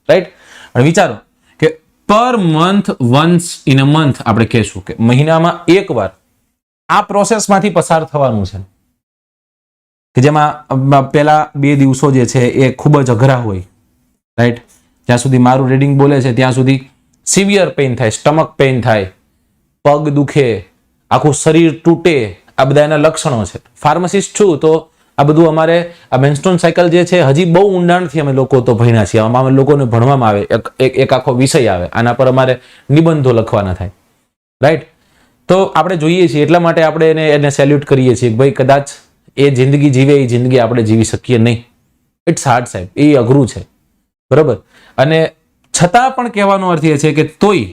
રાઈટ. અને વિચારો કે per month once in a month આપણે કહેશું કે મહિનામાં એકવાર આ પ્રોસેસમાંથી પસાર થવાનું છે કે જેમાં પહેલા 2 દિવસો જે છે એ ખૂબ જ અઘરા હોય, રાઈટ. જ્યાં સુધી મારું રીડિંગ બોલે છે ત્યાં સુધી સિવિયર પેઇન થાય, સ્ટમક પેઇન થાય, પગ દુખે, આખું શરીર તૂટે, આ બધા એના લક્ષણો છે. ફાર્માસિસ્ટ છું તો આ બધું અમારે આ મેન્સ્ટ્રુઅલ સાયકલ જે છે હજી બહુ ઊંડાણથી અમે લોકો તો ભણ્યા છીએ. અમે લોકોને ભણવામાં આવે, એક આખો વિષય આવે, આના પર અમારે નિબંધો લખવાના થાય, રાઈટ. તો આપણે જોઈએ છીએ એટલા માટે આપણે એને સેલ્યુટ કરીએ છીએ કે ભાઈ કદાચ એ જિંદગી જીવે એ જિંદગી આપણે જીવી શકીએ નહીં. ઇટ્સ હાર્ડ સાહેબ, એ અઘરું છે, બરોબર. અને છતાં પણ કહેવાનો અર્થ એ છે કે તોય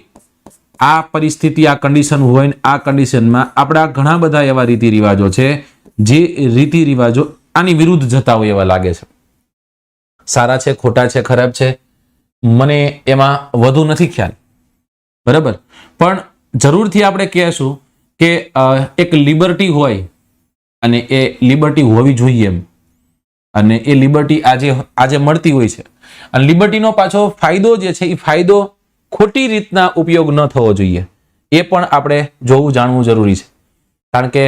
આ પરિસ્થિતિ, આ કન્ડિશન હોય ને આ કન્ડિશનમાં આપણા ઘણા બધા એવા રીતિ રિવાજો છે જે રીતિ રિવાજો આની વિરુદ્ધ જતા હોય એવા લાગે છે. સારા છે, ખોટા છે, ખરાબ છે, મને એમાં વધુ નથી ખ્યાલ, બરાબર. પણ જરૂરથી આપણે કહેશું કે એક લિબર્ટી હોય અને એ લિબર્ટી હોવી જોઈએ એમ. અને એ લિબર્ટી આજે મળતી હોય છે. અને લિબર્ટીનો પાછો ફાયદો જે છે એ ફાયદો ખોટી રીતના ઉપયોગ ન થવો જોઈએ, એ પણ આપણે જોવું જાણવું જરૂરી છે. કારણ કે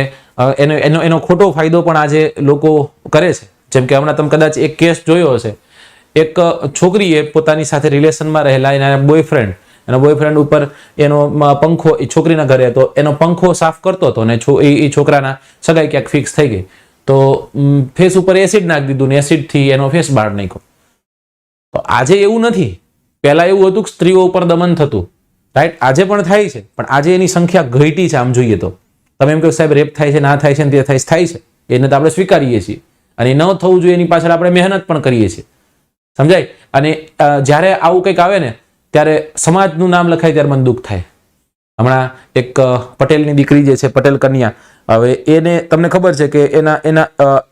એનો ખોટો ફાયદો પણ આજે લોકો કરે છે. જેમ કે હમણાં તમે કદાચ એક કેસ જોયો હશે, એક છોકરીએ પોતાની સાથે રિલેશનમાં રહેલા એના બોયફ્રેન્ડ ઉપર એનો પંખો, એ છોકરીના ઘરે હતો, એનો પંખો સાફ કરતો હતો અને એ છોકરાના સગાઈ ક્યાંક ફિક્સ થઈ ગઈ તો ફેસ ઉપર એસિડ નાખી દીધું ને એસિડથી એનો ફેસ બહાર નાખ્યો. તો આજે એવું નથી, પહેલા એવું હતું કે સ્ત્રીઓ ઉપર દમન થતું, રાઈટ. આજે પણ થાય છે, પણ આજે એની સંખ્યા ઘટી છે. આમ જોઈએ તો તમે એમ કહો સાહેબ રેપ થાય છે, ના થાય છે ને તે થાય છે, એને તો આપણે સ્વીકારીએ છીએ અને ન થવું જોઈએ એની પાછળ આપણે મહેનત પણ કરીએ છીએ, સમજાય. અને જ્યારે આવું કંઈક આવે ને ત્યારે સમાજનું નામ લખાય ત્યારે મને દુઃખ થાય. હમણાં એક પટેલની દીકરી જે છે, પટેલ કન્યા, હવે એને તમને ખબર છે કે એના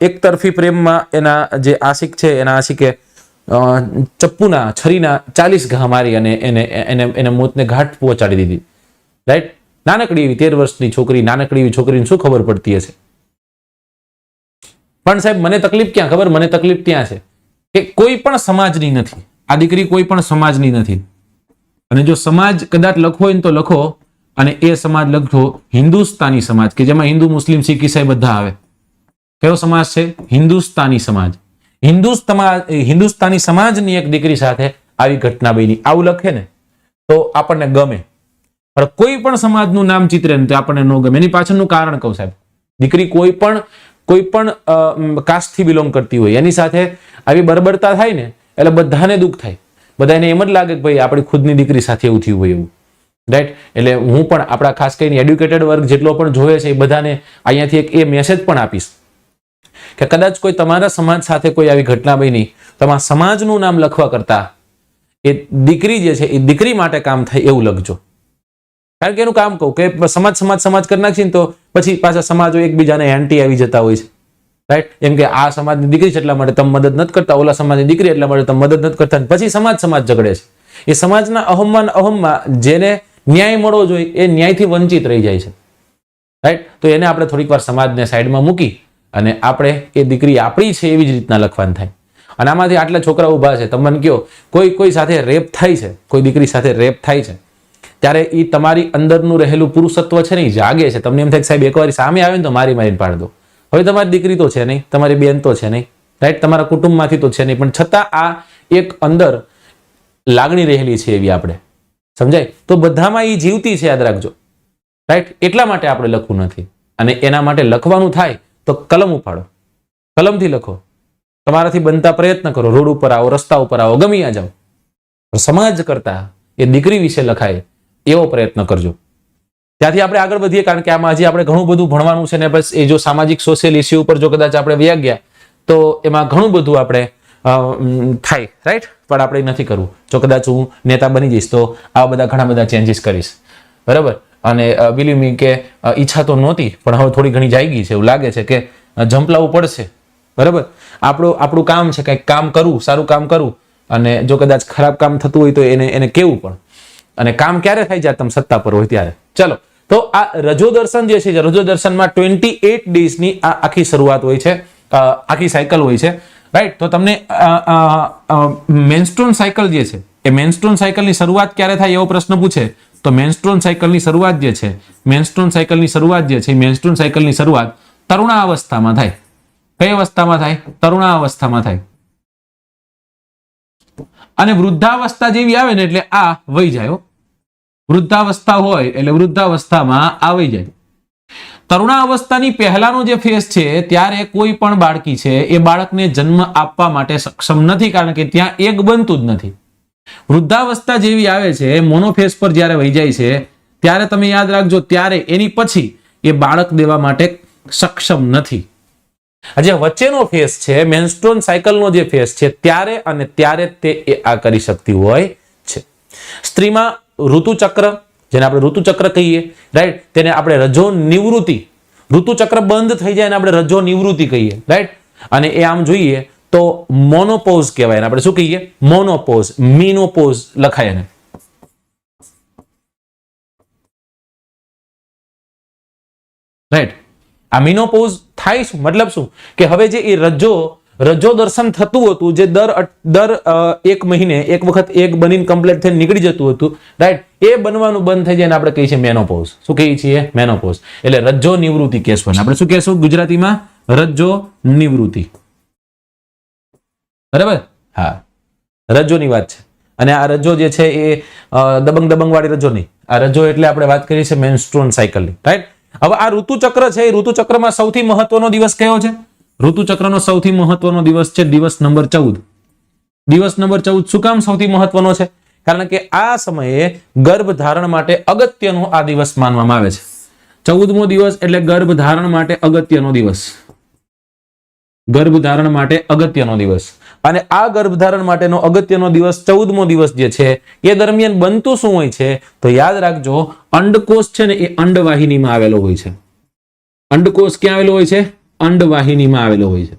એક તરફી પ્રેમમાં એના જે આશિક છે એના આશિકે ચપ્પુના, છરીના 40 ઘા મારી અને એને મોતને ઘાટ પહોંચાડી દીધી, રાઈટ. નાનકડી એવી 13 વર્ષની છોકરી, નાનકડી એવી છોકરીને શું ખબર પડતી હશે. પણ સાહેબ મને તકલીફ ક્યાં ખબર? મને તકલીફ ત્યાં છે કે કોઈ પણ સમાજની નથી આ દીકરી, કોઈ પણ સમાજની નથી. અને જો સમાજ કદાચ લખો હોય તો લખો, અને એ સમાજ લખજો હિન્દુસ્તાની સમાજ, કે જેમાં હિન્દુ, મુસ્લિમ, શીખ, ઈસાઈ બધા આવે. કયો સમાજ છે? હિન્દુસ્તાની સમાજ. હિન્દુસ્તાની સમાજની એક દીકરી સાથે આવી ઘટના બની, આવું લખે ને તો આપણને ગમે. પણ કોઈ પણ સમાજનું નામ ચિત્રે ને તો આપણને ન ગમે. એની પાછળનું કારણ કહું સાહેબ. દીકરી કોઈ પણ કાસ્ટથી બિલોંગ કરતી હોય, એની સાથે આવી બર્બરતા થાય ને એટલે બધાને દુઃખ થાય. બધાને એમ જ લાગે કે ભાઈ આપણી ખુદની દીકરી સાથે એવું થયું હોય એવું, રાઈટ? એટલે હું પણ આપણા ખાસ કરીને એડ્યુકેટેડ વર્ગ જેટલો પણ જોવે છે એ બધાને અહીંયાથી એક એ મેસેજ પણ આપીશ કે કદાચ કોઈ તમારા સમાજ સાથે કોઈ આવી ઘટના બની, તમારા સમાજનું નામ લખવા કરતા એ દીકરી જે છે એ દીકરી માટે કામ થાય એવું લખજો. કારણ કે એનું કામ કહું કે સમાજ કરી નાખશે ને તો પછી પાછા સમાજો એકબીજાને એન્ટી આવી જતા હોય છે, રાઈટ? એમ કે આ સમાજની દીકરી છે એટલા માટે તમે મદદ નથી કરતા, ઓલા સમાજની દીકરી એટલા માટે તમે મદદ નથી કરતા, પછી સમાજ ઝઘડે છે. એ સમાજના અહમમાં જેને ન્યાય મળવો જોઈએ એ ન્યાયથી વંચિત રહી જાય છે, રાઈટ? તો એને આપણે થોડીક વાર સમાજને સાઈડમાં મૂકી અને આપણે એ દીકરી આપણી છે એવી જ રીતના લખવાનું થાય. અને આમાંથી આટલા છોકરા ઉભા છે, તમને કયો કોઈ સાથે રેપ થાય છે, કોઈ દીકરી સાથે રેપ થાય છે, ત્યારે એ તમારી અંદરનું રહેલું પુરુષત્વ છે ને એ જાગે છે. તમને એમ થાય કે સાહેબ એકવાર સામે આવે ને તો મારીને પાડી દો. હવે તમારી દીકરી તો છે નહીં, તમારી બેન તો છે નહીં, રાઈટ? તમારા કુટુંબમાંથી તો છે નહીં, પણ છતાં આ એક અંદર લાગણી રહેલી છે એવી આપણે, સમજાય? તો બધામાં એ જીવતી છે, યાદ રાખજો, રાઈટ? એટલા માટે આપણે લખવું નથી. અને એના માટે લખવાનું થાય તો કલમ ઉપાડો, કલમથી લખો, તમારાથી બનતા પ્રયત્ન કરો, રોડ ઉપર આવો, રસ્તા ઉપર આવો, ગમી આ જાઓ. સમાજ કરતા એ દીકરી વિશે લખાય એવો પ્રયત્ન કરજો. ત્યાંથી આપણે આગળ વધીએ, કારણ કે આમાં હજી આપણે ઘણું બધું ભણવાનું છે ને બસ એ જો સામાજિક સોશિયલ ઇસ્યુ ઉપર જો કદાચ આપણે વ્યા ગયા તો એમાં ઘણું બધું આપણે થાય, રાઈટ? પણ આપણે નથી કરવું. જો કદાચ હું નેતા બની જઈશ તો આવા બધા ઘણા બધા ચેન્જીસ કરીશ, બરાબર? અને બિલીવ મી કે ઈચ્છા તો નહોતી પણ હવે થોડી ઘણી જાગી છે, એવું લાગે છે કે ઝંપલાવવું પડશે, બરાબર? આપણું કામ છે કંઈક કામ કરવું, સારું કામ કરવું. અને જો કદાચ ખરાબ કામ થતું હોય તો એને કેવું પણ. અને કામ ક્યારે થાય? જ્યારે તમે સત્તા પર હોય ત્યારે. ચલો, તો આ રજો દર્શન જે છે, રજો દર્શનમાં 28 ડેઝની આ આખી શરૂઆત હોય છે, આખી સાયકલ હોય છે, રાઈટ? તો તમને મેન્સ્ટ્રુઅલ સાયકલ જે છે એ મેન્સ્ટ્રુઅલ સાયકલની શરૂઆત ક્યારે થાય એવો પ્રશ્ન પૂછે તો મેન્સ્ટ્રુઅલ સાયકલની શરૂઆત જે છે, મેન્સ્ટ્રુઅલ સાયકલની શરૂઆત તરુણાવસ્થામાં થાય. કઈ અવસ્થામાં થાય? તરુણાવસ્થામાં થાય. અને વૃદ્ધાવસ્થા જેવી આવે ને એટલે આ વહી જાય. વૃદ્ધાવસ્થા હોય એટલે વૃદ્ધાવસ્થામાં આવી જાય. તરુણાવસ્થાની પહેલાનો જે ફેઝ છે ત્યારે કોઈ પણ બાળકી છે એ બાળકને જન્મ આપવા માટે સક્ષમ નથી, કારણ કે ત્યાં એક બનતું જ નથી. વૃદ્ધાવસ્થા જેવી આવે છે, મોનોફેઝ પર જ્યારે વહી જાય છે ત્યારે તમે યાદ રાખજો, ત્યારે એની પછી એ બાળક દેવા માટે સક્ષમ નથી. જે વચ્ચેનો ફેઝ છે, મેન્સ્ટ્રુઅલ સાયકલનો જે ફેઝ છે, ત્યારે અને ત્યારે તે આ કરી શકતી હોય છે. સ્ત્રીમાં ઋતુચક્ર, જેને આપણે ઋતુચક્ર કહીએ, રાઈટ? તેને આપણે રજો નિવૃત્તિ, ઋતુચક્ર બંધ થઈ જાય અને આપણે રજો નિવૃત્તિ કહીએ, રાઈટ? અને એ આમ જોઈએ તો મોનોપોઝ કહેવાય. આપણે શું કહીએ? મોનોપોઝ, મીનોપોઝ લખાય એને, રાઈટ? આ મીનોપોઝ થાય શું? મતલબ શું કે હવે જે એ રજો દર્શન થતું હતું, જે દર 1 મહિને એક વખત એક બનીને કમ્પ્લીટ થઈને નીકળી જતું હતું, રાઈટ? એ બનવાનું બંધ થઈ જાય આપણે કહીએ છીએ મેનોપોઝ. શું કહીએ છીએ? મેનોપોઝ. એટલે રજો નિવૃત્તિ કહેશું. આપણે શું કહેશું ગુજરાતીમાં? રજો નિવૃત્તિ, બરાબર? હા, રજોની વાત છે. અને આ રજો જે છે એ દબંગ વાળી રજો નહીં. આ રજો એટલે આપણે વાત કરીએ છીએ મેન્સ્ટ્રુઅલ સાયકલની, રાઈટ? હવે આ ઋતુચક્ર છે, એ ઋતુચક્રમાં સૌથી મહત્વનો દિવસ કયો છે? ઋતુચક્રનો સૌથી મહત્વનો દિવસ છે દિવસ નંબર 14. દિવસ નંબર 14 શું કામ સૌથી મહત્વનો છે? કારણ કે આ સમયે ગર્ભ ધારણ માટે અગત્યનો આ દિવસ માનવામાં આવે છે. 14મો દિવસ એટલે ગર્ભ ધારણ માટે અગત્યનો દિવસ. ગર્ભ ધારણ માટે અગત્યનો દિવસ. અને આ ગર્ભધારણ માટેનો અગત્યનો દિવસ 14મો દિવસ જે છે એ દરમિયાન બનતું શું હોય છે? તો યાદ રાખજો, અંડકોષ છે ને એ અંડવાહિનીમાં આવેલો હોય છે. અંડકોષ ક્યાં આવેલો હોય છે? અંડવાહિનીમાં આવેલો હોય છે.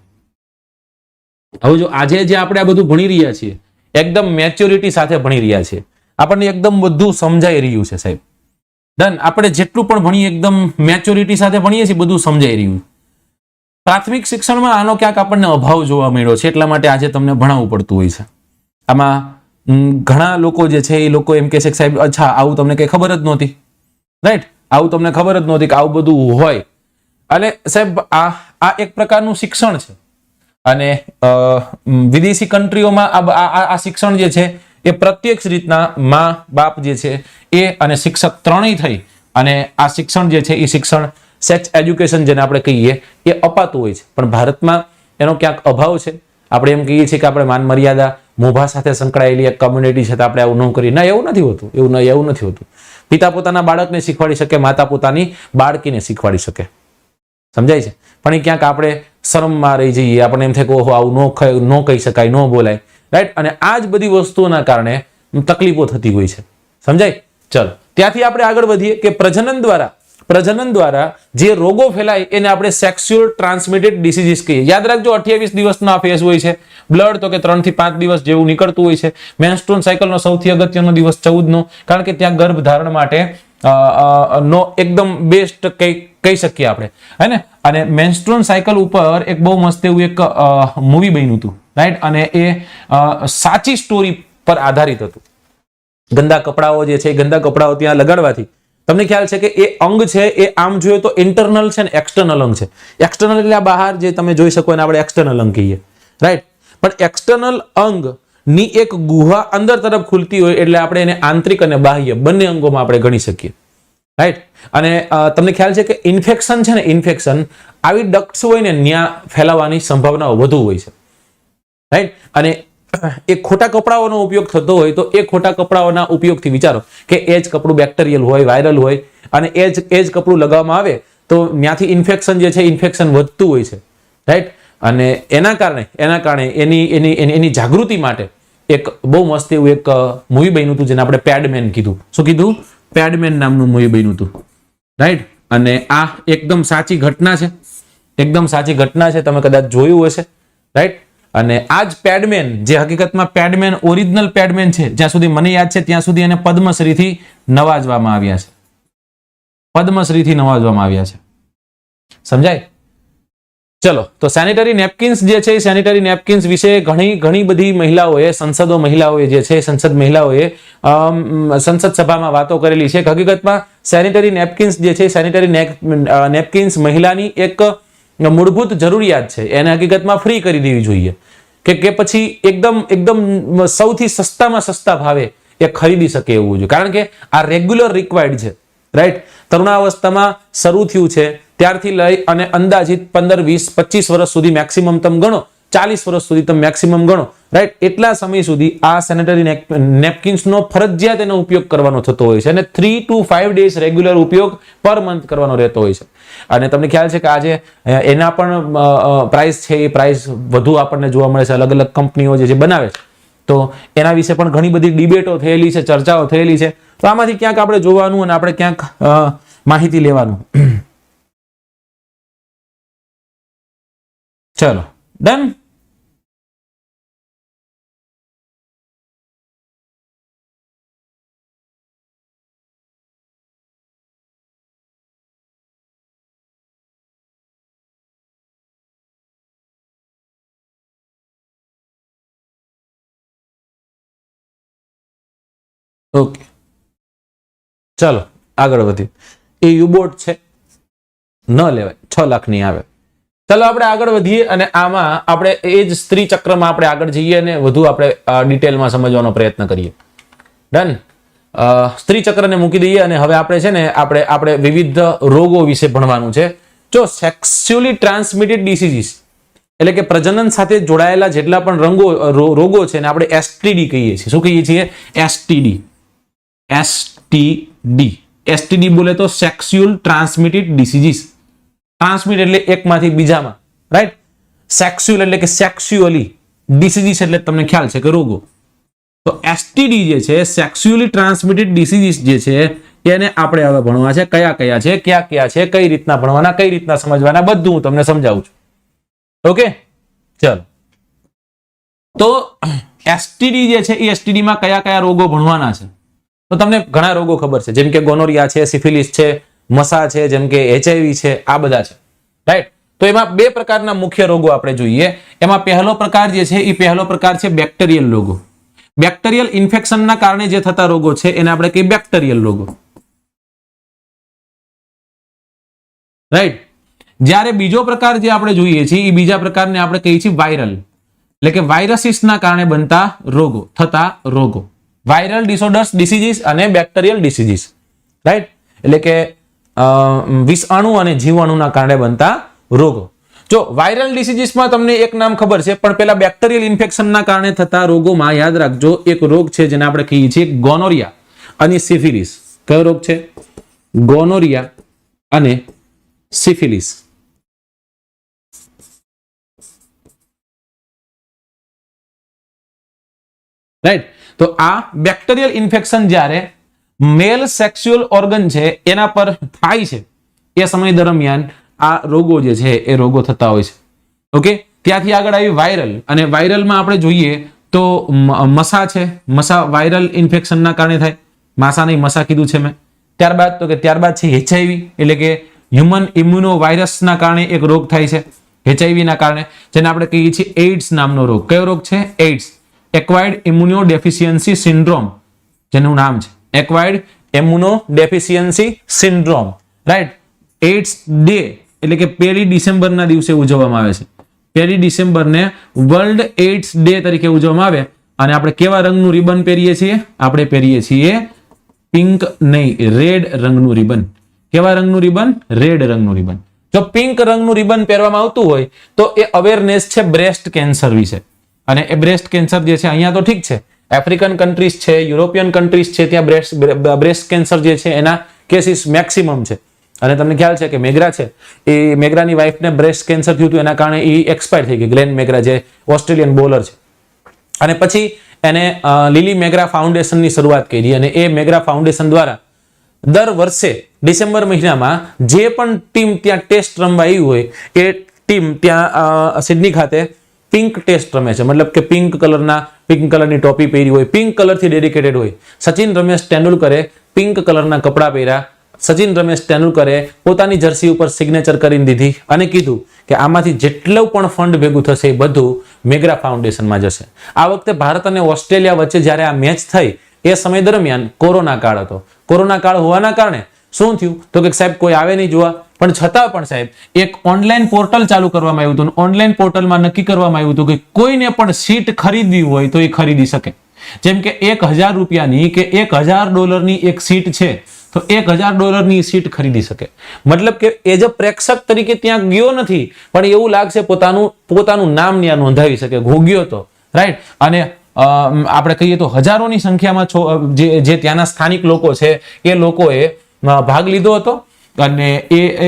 હવે જો આજે જે આપણે આ બધું ભણી રહ્યા છીએ, એકદમ મેચ્યોરિટી સાથે ભણી રહ્યા છીએ, આપણને એકદમ બધું સમજાઈ રહ્યું છે સાહેબ. ડન. આપણે જેટલું પણ ભણીએ એકદમ મેચ્યોરિટી સાથે ભણીએ છીએ, બધું સમજાઈ રહ્યું. પ્રાથમિક શિક્ષણમાં આનો ક્યાંક આપણને અભાવ જોવા મળ્યો છે, એટલા માટે આજે તમને ભણાવવું પડતું હોય છે. આમાં ઘણા લોકો જે છે એ લોકો એમ કહે છે કે સાહેબ અચ્છા આવું તમને કઈ ખબર જ નહોતી, રાઈટ? આવું તમને ખબર જ નહોતી કે આવું બધું હોય. અને સાહેબ આ એક પ્રકારનું શિક્ષણ છે. અને વિદેશી કન્ટ્રીઓમાં આ શિક્ષણ જે છે એ પ્રત્યક્ષ રીતના મા બાપ જે છે એ અને શિક્ષક ત્રણેય થઈ અને આ શિક્ષણ જે છે એ શિક્ષણ સેક્સ એજ્યુકેશન જેને આપણે કહીએ એ અપાતું હોય છે. પણ ભારતમાં એનો ક્યાંક અભાવ છે. આપણે એમ કહીએ છીએ કે આપણે માન મર્યાદા મોભા સાથે સંકળાયેલી એક કમ્યુનિટી છે તો આપણે આવું ન કરીએ. ના, એવું નથી હોતું. એવું નથી હોતું. પિતા પોતાના બાળકને શીખવાડી શકે, માતા પોતાની બાળકીને શીખવાડી શકે. સમજાય છે? પણ એ ક્યાંક આપણે શરમમાં રહી જઈએ. આપણે એમ થાય કે ઓહો આવું ન કહી શકાય, ન બોલાય. રાઈટ? અને આ જ બધી વસ્તુઓના કારણે તકલીફો થતી હોય છે. સમજાય? ચલો, ત્યાંથી આપણે આગળ વધીએ કે પ્રજનન દ્વારા જે રોગો ફેલાય એને આપણે સેક્સ્યુઅલ ટ્રાન્સમિટેડ ડિસીઝીસ કહીએ. યાદ રાખજો, 28 દિવસનો આ ફેઝ હોય છે. બ્લડ તો કે 3 થી 5 દિવસ જેવું નીકળતું હોય છે. મેન્સ્ટ્રુઅલ સાયકલનો સૌથી અગત્યનો દિવસ 14 નો, કારણ કે ત્યાં ગર્ભ ધારણ માટે નો એકદમ બેસ્ટ કહી શકીએ આપણે, હે ને? અને મેન્સ્ટ્રુઅલ સાયકલ ઉપર એક બહુ મસ્ત એવું એક મૂવી બન્યું હતું, રાઈટ? અને એ સાચી સ્ટોરી પર આધારિત હતું. ગંદા કપડાઓ જે છે, ગંદા કપડાઓ ત્યાં લગાડવાથી તમને ખ્યાલ છે કે એ અંગ છે એ આમ જોઈએ તો ઇન્ટરનલ છે ને એક્સટર્નલ અંગ છે. એક્સટર્નલ એટલે આ બહાર જે તમે જોઈ શકો એને આપણે એક્સટર્નલ અંગ કહીએ, રાઈટ? પણ એક્સટર્નલ અંગ ની એક ગુહા અંદર તરફ ખુલતી હોય એટલે આપણે એને આંતરિક અને બાહ્ય બંને અંગોમાં આપણે ગણી શકીએ, રાઈટ? અને તમને ખ્યાલ છે કે ઇન્ફેક્શન છે ને, ઇન્ફેક્શન આવી ડક્ટ્સ હોય ને ત્યાં ફેલાવાની સંભાવનાઓ વધુ હોય છે, રાઈટ? અને એ ખોટા કપડાઓનો ઉપયોગ થતો હોય તો એ ખોટા કપડાઓના ઉપયોગથી વિચારો કે એ જ કપડું બેક્ટેરિયલ હોય, વાયરલ હોય, અને એ જ કપડું લગાવવામાં આવે તો ત્યાંથી ઇન્ફેક્શન જે છે ઇન્ફેક્શન વધતું હોય છે, રાઈટ? અને એના કારણે એની જાગૃતિ માટે એક બહુ મસ્ત એવું એક મૂવી બન્યું હતું જેને આપણે પેડમેન કીધું. શું કીધું? પેડમેન નામનું મૂવી બન્યું હતું, રાઈટ? અને આ એકદમ સાચી ઘટના છે. એકદમ સાચી ઘટના છે, તમે કદાચ જોયું હશે, રાઈટ? અને આ જ પેડમેન જે હકીકતમાં પેડમેન ઓરિજિનલ પેડમેન છે, જ્યાં સુધી મને યાદ છે ત્યાં સુધી એને પદ્મશ્રીથી નવાજવામાં આવ્યા છે. પદ્મશ્રીથી નવાજવામાં આવ્યા છે. સમજાય? ચલો, તો સેનિટરી નેપકિન્સ જે છે, સેનિટરી નેપકિન્સ વિશે ઘણી બધી મહિલાઓએ, મહિલાઓએ જે છે, સંસદ મહિલાઓએ સંસદ સભામાં વાતો કરેલી છે. હકીકતમાં સેનિટરી નેપકિન્સ જે છે, સેનિટરી નેપકિન્સ મહિલાની એક મૂળભૂત જરૂરિયાત છે. એને હકીકતમાં ફ્રી કરી દેવી જોઈએ કે પછી એકદમ સૌથી સસ્તામાં સસ્તા ભાવે એ ખરીદી શકે એવું જોઈએ, કારણ કે આ રેગ્યુલર રિક્વાયર્ડ છે, રાઈટ? તરુણાવસ્થામાં શરૂ થયું છે ત્યારથી લઈ અને અંદાજિત 15, 20, 25 વર્ષ સુધી મેક્સિમમ તમે ગણો, 40 વર્ષ સુધી તમે મેક્સિમમ ગણો, રાઈટ? એટલા સમય સુધી આ સેનેટરી નેપકિન્સનો ફરજિયાત એનો ઉપયોગ કરવાનો થતો હોય છે અને 3 to 5 ડેઝ રેગ્યુલર ઉપયોગ પર મંથ કરવાનો રહેતો હોય છે. અને તમને ખ્યાલ છે કે આજે એના પણ પ્રાઇસ છે, એ પ્રાઇસ વધુ આપણને જોવા મળે છે. અલગ અલગ કંપનીઓ જે બનાવે છે તો એના વિશે પણ ઘણી બધી ડિબેટો થયેલી છે, ચર્ચાઓ થયેલી છે. તો આમાંથી ક્યાંક આપણે જોવાનું અને આપણે ક્યાંક માહિતી લેવાનું. ચલો, ડન? ઓકે, ચાલો આગળ વધીએ. એ યુબોટ છે, ન લેવાય, 6 લાખની આવે. ચાલો આપણે આગળ વધીએ અને આમાં આપણે એ જ સ્ત્રી ચક્રમાં આપણે આગળ જઈએ અને વધુ આપણે ડિટેલમાં સમજવાનો પ્રયત્ન કરીએ. ડન? સ્ત્રી ચક્રને મૂકી દઈએ અને હવે આપણે છે ને આપણે વિવિધ રોગો વિશે ભણવાનું છે. જો સેક્સ્યુઅલી ટ્રાન્સમિટેડ ડિસીઝીસ એટલે કે પ્રજનન સાથે જોડાયેલા જેટલા પણ રોગો છે ને આપણે એસટીડી કહીએ છીએ. શું કહીએ છીએ? એસટીડી. એસટીડી બોલે તો સેક્સ્યુઅલ ટ્રાન્સમિટેડ ડિસીઝીસ. ટ્રાન્સમિટ એટલે એકમાંથી બીજામાં, રાઈટ? સેક્સ્યુઅલ એટલે કે સેક્સ્યુઅલી, ડિસીઝીસ એટલે તમને ખ્યાલ છે કે રોગો. તો એસટીડી જે છે, સેક્સ્યુઅલી ટ્રાન્સમિટેડ ડિસીઝીસ જે છે એને આપણે હવે ભણવા છે. કયા છે, ક્યાં છે, કઈ રીતના ભણવાના, કઈ રીતના સમજવાના, બધું હું તમને સમજાવું છું. ઓકે, ચલો. તો એસટીડી જે છે એ એસટીડી માં કયા રોગો ભણવાના છે? તો તમને ઘણા રોગો ખબર છે, જેમ કે ગોનોરિયા છે, સિફિલિસ છે, મસા છે, જેમ કે એચઆઈવી છે, આ બધા છે, રાઈટ? તો એમાં બે પ્રકારના મુખ્ય રોગો આપણે જોઈએ. એમાં પહેલો પ્રકાર જે છે એ પહેલો પ્રકાર છે બેક્ટેરિયલ રોગો. બેક્ટેરિયલ ઇન્ફેક્શનના કારણે જે થતા રોગો છે એને આપણે કહીએ બેક્ટેરિયલ રોગો. રાઈટ. જ્યારે બીજો પ્રકાર જે આપણે જોઈએ છીએ એ બીજા પ્રકારને આપણે કહીએ છીએ વાયરલ, એટલે કે વાયરસીસના કારણે બનતા રોગો, થતા રોગો. વાયરલ ડિસઓર્ડર્સ, ડિસીઝીસ અને બેક્ટેરિયલ ડિસીઝીસ, રાઈટ, એટલે કે વિષાણુ અને જીવાણુના કારણે બનતા રોગો. જો વાયરલ ડિસીઝીસમાં તમને એક નામ ખબર છે, પણ પેલા બેક્ટેરિયલ ઇન્ફેક્શનના કારણે થતા રોગોમાં યાદ રાખજો એક રોગ છે જેને આપણે કહીએ છીએ ગોનોરિયા અને સિફિલિસ. કયો રોગ છે? ગોનોરિયા અને સિફિલિસ. રાઈટ. તો આ બેક્ટેરિયલ ઇન્ફેક્શન જ્યારે મેલ સેક્સ્યુઅલ ઓર્ગન છે એના પર થાય છે એ સમય દરમિયાન આ રોગો જે છે એ રોગો થતા હોય છે. ઓકે, ત્યાંથી આગળ આવી વાયરલ, અને વાયરલમાં આપણે જોઈએ તો મસા છે, મસા વાયરલ ઇન્ફેક્શનના કારણે થાય. માસા નહીં, મસા કીધું છે મેં. ત્યારબાદ છે એચઆઈવી, એટલે કે હ્યુમન ઇમ્યુનો વાયરસના કારણે એક રોગ થાય છે, એચઆઈવી ના કારણે, જેને આપણે કહીએ છીએ એઇડ્સ નામનો રોગ. કયો રોગ છે? AIDS, acquired immuno deficiency syndrome, જેનું નામ છે acquired immuno deficiency syndrome. Right. AIDS day એટલે કે 1 ડિસેમ્બરના દિવસે ઉજવવામાં આવે છે. 1 ડિસેમ્બરને વર્લ્ડ એઇડ્સ ડે તરીકે ઉજવવામાં આવે. અને આપણે કેવા રંગનું રિબન પહેરીએ છીએ? આપણે પહેરીએ છીએ પિંક નહીં, રેડ રંગનું રિબન. કેવા રંગનું રિબન? રેડ રંગનું રિબન. જો પિંક રંગનું રિબન પહેરવામાં આવતું હોય તો એ અવેરનેસ છે બ્રેસ્ટ કેન્સર વિશે. અને એ બ્રેસ્ટ કેન્સર જે છે અહીંયા તો ઠીક છે, આફ્રિકન કન્ટ્રીઝ છે, યુરોપિયન કન્ટ્રીઝ છે, ત્યાં બ્રેસ્ટ કેન્સર જે છે એના કેસીસ મેક્સિમમ છે. અને તમને ખ્યાલ છે કે મેગ્રા છે, એ મેગ્રાની વાઇફને બ્રેસ્ટ કેન્સર થયું હતું, એના કારણે એ એક્સપાયર થઈ ગઈ. ગ્લેન મેગ્રા જે ઓસ્ટ્રેલિયન બોલર છે. અને પછી એને લીલી મેગ્રા ફાઉન્ડેશનની શરૂઆત કરી, અને એ મેગ્રા ફાઉન્ડેશન દ્વારા દર વર્ષે ડિસેમ્બર મહિનામાં જે પણ ટીમ ત્યાં ટેસ્ટ રમવા આવી હોય એ ટીમ ત્યાં સિડની ખાતે પિંક ટેસ્ટ રમે છે. મતલબ કે પિંક કલરની ટોપી પહેરી હોય, પિંક કલરથી ડેડિકેટેડ હોય. સચિન રમેશ તેંડુલકરે પિંક કલરના કપડા પહેર્યા. સચિન રમેશ તેંડુલકરે પોતાની જર્સી ઉપર સિગ્નેચર કરીને દીધી અને કીધું કે આમાંથી જેટલું પણ ફંડ ભેગું થશે એ બધું મેગ્રા ફાઉન્ડેશનમાં જશે. આ વખતે ભારત અને ઓસ્ટ્રેલિયા વચ્ચે જ્યારે આ મેચ થઈ એ સમય દરમિયાન કોરોના કાળ હતો. કોરોના કાળ હોવાના કારણે શું થયું તો કે સાહેબ કોઈ આવે નહીં જોવા, પણ છતાં પણ સાહેબ એક ઓનલાઈન પોર્ટલ ચાલુ કરવામાં આવ્યું હતું. ઓનલાઈન પોર્ટલમાં નક્કી કરવામાં આવ્યું હતું કે કોઈને પણ સીટ ખરીદવી હોય તો એ ખરીદી શકે. જેમ કે 1000 રૂપિયાની કે $1000 એક સીટ છે તો $1000 સીટ ખરીદી શકે. મતલબ કે એજ અ પ્રેક્ષક તરીકે ત્યાં ગયો નથી, પણ એવું લાગશે પોતાનું નામ ત્યાં નોંધાવી શકે, ગયો તો. રાઈટ. અને આપણે કહીએ તો હજારોની સંખ્યામાં જે ત્યાંના સ્થાનિક લોકો છે એ લોકોએ ભાગ લીધો હતો, અને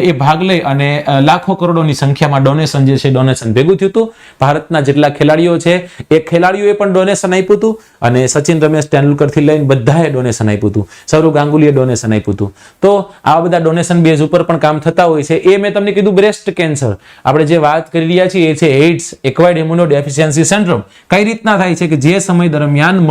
એ ભાગ લઈ અને લાખો કરોડોની સંખ્યામાં ડોનેશન જે છે ડોનેશન ભેગું થયું હતું. ભારતના જેટલા ખેલાડીઓ છે એ ખેલાડીઓએ પણ ડોનેશન આપ્યું હતું, અને સચિન રમેશ તેંડુલકરથી લઈને બધાએ ડોનેશન આપ્યું હતું. સૌરવ ગાંગુલીએ ડોનેશન આપ્યું હતું. તો આવા બધા ડોનેશન બેઝ ઉપર પણ કામ થતા હોય છે. એ મેં તમને કીધું બ્રેસ્ટ કેન્સર. આપણે જે વાત કરી રહ્યા છીએ એ છે AIDS, acquired immuno deficiency syndrome. કઈ રીતના થાય છે કે જે સમય દરમિયાન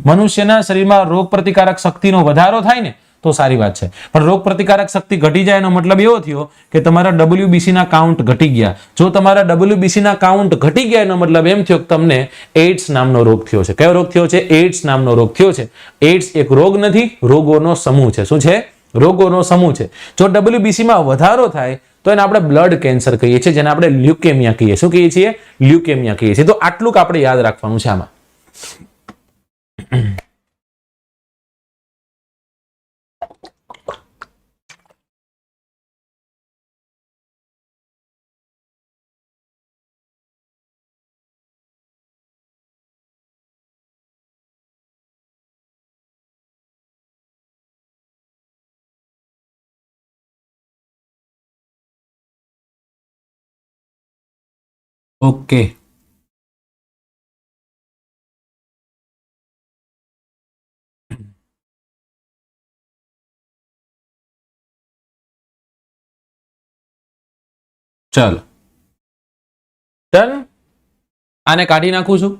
મનુષ્યના શરીરમાં રોગ પ્રતિકારક શક્તિનો વધારો થાય ને તો સારી વાત છે, પણ રોગ પ્રતિકારક શક્તિ ઘટી જાય એનો મતલબ એવો થયો કે તમારા WBC ના કાઉન્ટ ઘટી ગયા. જો તમારા WBC ના કાઉન્ટ ઘટી ગયા એનો મતલબ એમ થયો કે તમને એઇડ્સ નામનો રોગ થયો છે. કયો રોગ થયો છે? એઇડ્સ નામનો રોગ થયો છે. એઇડ્સ એક રોગ નથી, રોગોનો સમૂહ છે. શું છે? રોગોનો સમૂહ છે. જો WBC માં વધારો થાય તો એને આપણે બ્લડ કેન્સર કહીએ છીએ, જેને આપણે લ્યુકેમિયા કહીએ. શું કહીએ છીએ? લ્યુકેમિયા કહીએ છીએ. તો આટલું આપણે યાદ રાખવાનું છે આમાં. ઓકે, ચાલો ડન. આને કાઢી નાખું છું.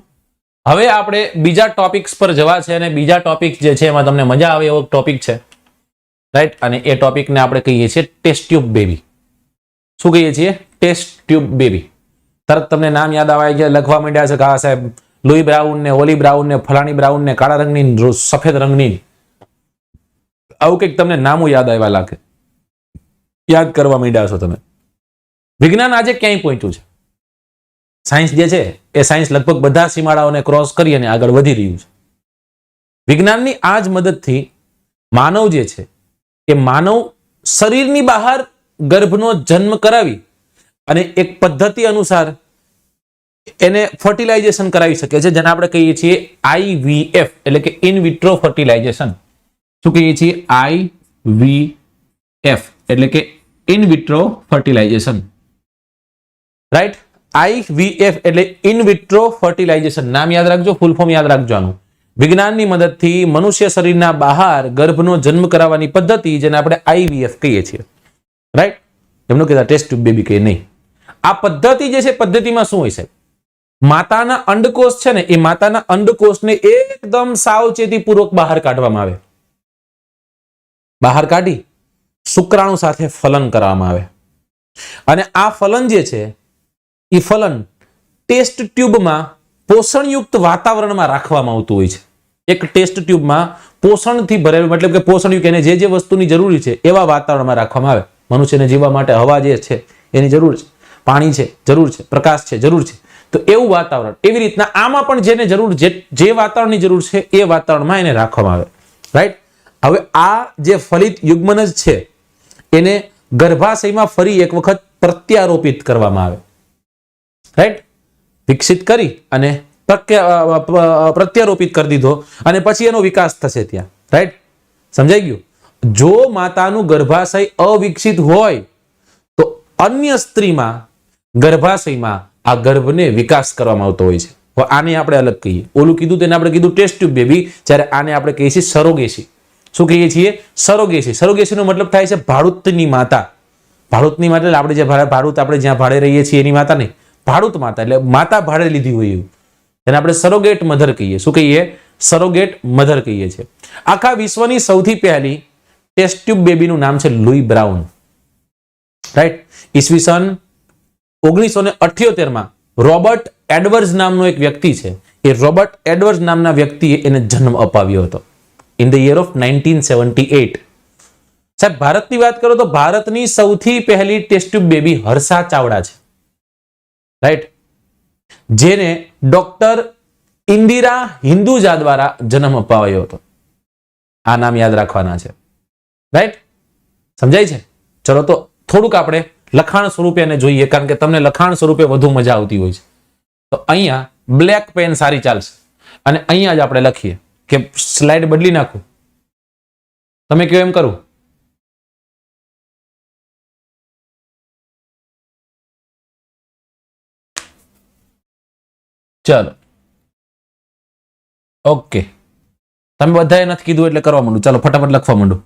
હવે આપણે બીજા ટોપિક્સ પર જવા છે, અને બીજા ટોપિક જે છે એમાં તમને મજા આવે એવો ટોપિક છે. રાઈટ. અને એ ટોપિકને આપણે કહીએ છીએ ટેસ્ટ ટ્યુબ બેબી. શું કહીએ છીએ? Test tube baby. તરત તમને નામ યાદ આવે કે લખવા માંડ્યા છે કે આ સાહેબ લુઈ બ્રાઉન ને ઓલી બ્રાઉન ને ફલાણી બ્રાઉન ને કાળા રંગની સફેદ રંગની, આવું કંઈક તમને નામો યાદ આવ્યા લાગે. યાદ કરવા માંડ્યા છો તમે. વિજ્ઞાન આજે ક્યાંય પહોંચ્યું છે? સાયન્સ જે છે એ સાયન્સ લગભગ બધા સીમાડાઓને ક્રોસ કરી અને આગળ વધી રહ્યું છે. વિજ્ઞાનની આ જ મદદથી માનવ જે છે એ માનવ શરીરની બહાર ગર્ભનો જન્મ કરાવી અને એક પદ્ધતિ અનુસાર એને ફર્ટિલાઇઝેશન કરાવી શકે છે, જેને આપણે કહીએ છીએ IVF એટલે કે ઇન વિટ્રો ફર્ટિલાઇઝેશન. શું કહીએ છીએ? IVF એટલે કે in vitro fertilisation. Right? IVF એટલે ઇન વિટ્રો ફર્ટિલાઇઝેશન. નામ યાદ રાખજો, ફૂલ ફોર્મ યાદ રાખજો આનું. વિજ્ઞાનની મદદથી મનુષ્ય શરીરના બહાર ગર્ભનો જન્મ કરાવવાની પદ્ધતિ, જેને આપણે IVF કહીએ છીએ. રાઈટ? એમનું કહેતા ટેસ્ટ ટ્યુબ બેબી કહીએ નહીં. આ પદ્ધતિ જે છે, પદ્ધતિમાં શું હોય છે? માતાના અંડકોષ છે ને, એ માતાના અંડકોષને એકદમ સાવચેતીપૂર્વક બહાર કાઢવામાં આવે. બહાર કાઢી શુક્રાણુ સાથે ફલન કરવામાં આવે. અને આ ફલન જે છે એ ફલન ટેસ્ટ ટ્યુબમાં પોષણયુક્ત વાતાવરણમાં રાખવામાં આવતું હોય છે. એક ટેસ્ટ ટ્યુબમાં પોષણથી ભરેલું, મતલબ કે પોષણયુક્ત, એને જે જે વસ્તુની જરૂરી છે એવા વાતાવરણમાં રાખવામાં આવે. મનુષ્યને જીવવા માટે હવા જે છે એની જરૂર છે, પાણી છે જરૂર છે, પ્રકાશ છે જરૂર છે. તો એવું વાતાવરણ, એવી રીતના આમાં પણ જેને જરૂર, જે વાતાવરણની જરૂર છે એ વાતાવરણમાં એને રાખવામાં આવે. રાઈટ? હવે આ જે ફલિત યુગ્મનજ છે એને ગર્ભાશયમાં ફરી એક વખત પ્રત્યારોપિત કરવામાં આવે. રાઈટ? વિકસિત કરી અને પ્રત્યારોપિત કરી દીધો અને પછી એનો વિકાસ થશે ત્યાં. રાઈટ? સમજાઈ ગયું? જો માતાનું ગર્ભાશય અવિકસિત હોય તો અન્ય સ્ત્રીમાં ગર્ભાશયમાં આ ગર્ભને વિકાસ કરવામાં આવતો હોય છે. આને આપણે અલગ કહીએ. ઓલું કીધું તેને આપણે કીધું ટેસ્ટ ટ્યુબ બેબી, જ્યારે આને આપણે કહીએ છીએ સરોગેસી. શું કહીએ છીએ? સરોગેસી. સરોગેસીનો મતલબ થાય છે ભાડૂતની માતા. ભાડૂતની માતા એટલે આપણે જે ભાડૂત, આપણે જ્યાં ભાડે રહીએ છીએ એની માતા નહીં, ભાડૂત માતા એટલે માતા ભાડે લીધી હોય એવું. એને આપણે સરોગેટ મધર કહીએ. શું કહીએ? સરોગેટ મધર કહીએ છીએ. આખા વિશ્વની સૌથી પહેલી ટેસ્ટ ટ્યુબ બેબીનું નામ છે લુઈ બ્રાઉન. રાઈટ? ઈસવીસન 1978માં રોબર્ટ એડવર્ડ્સ નામનો એક વ્યક્તિ છે, એ રોબર્ટ એડવર્ડ્સ નામના વ્યક્તિએ એને જન્મ અપાવ્યો હતો ઇન ધ યર ઓફ 1978. સાહેબ, ભારતની વાત કરો તો ભારતની સૌથી પહેલી test tube baby Harsha Chavda છે. રાઈટ? જેને ડોક્ટર ઇન્દિરા હિન્દુજા દ્વારા જન્મ અપાવ્યો હતો. આ નામ યાદ રાખવાના છે. રાઈટ? સમજાય છે? ચલો તો થોડુંક આપણે લખાણ સ્વરૂપે એને જોઈએ, કારણ કે તમને લખાણ સ્વરૂપે વધુ મજા આવતી હોય છે. તો અહીંયા બ્લેક પેન સારી ચાલશે અને અહીંયા જ આપણે લખીએ. કે સ્લાઇડ બદલી નાખું? તમે કયો એમ કરું? ચાલો, ઓકે. તમે બધાએ નથી કીધું એટલે કરવા માંડું. ચાલો ફટાફટ લખવા માંડું.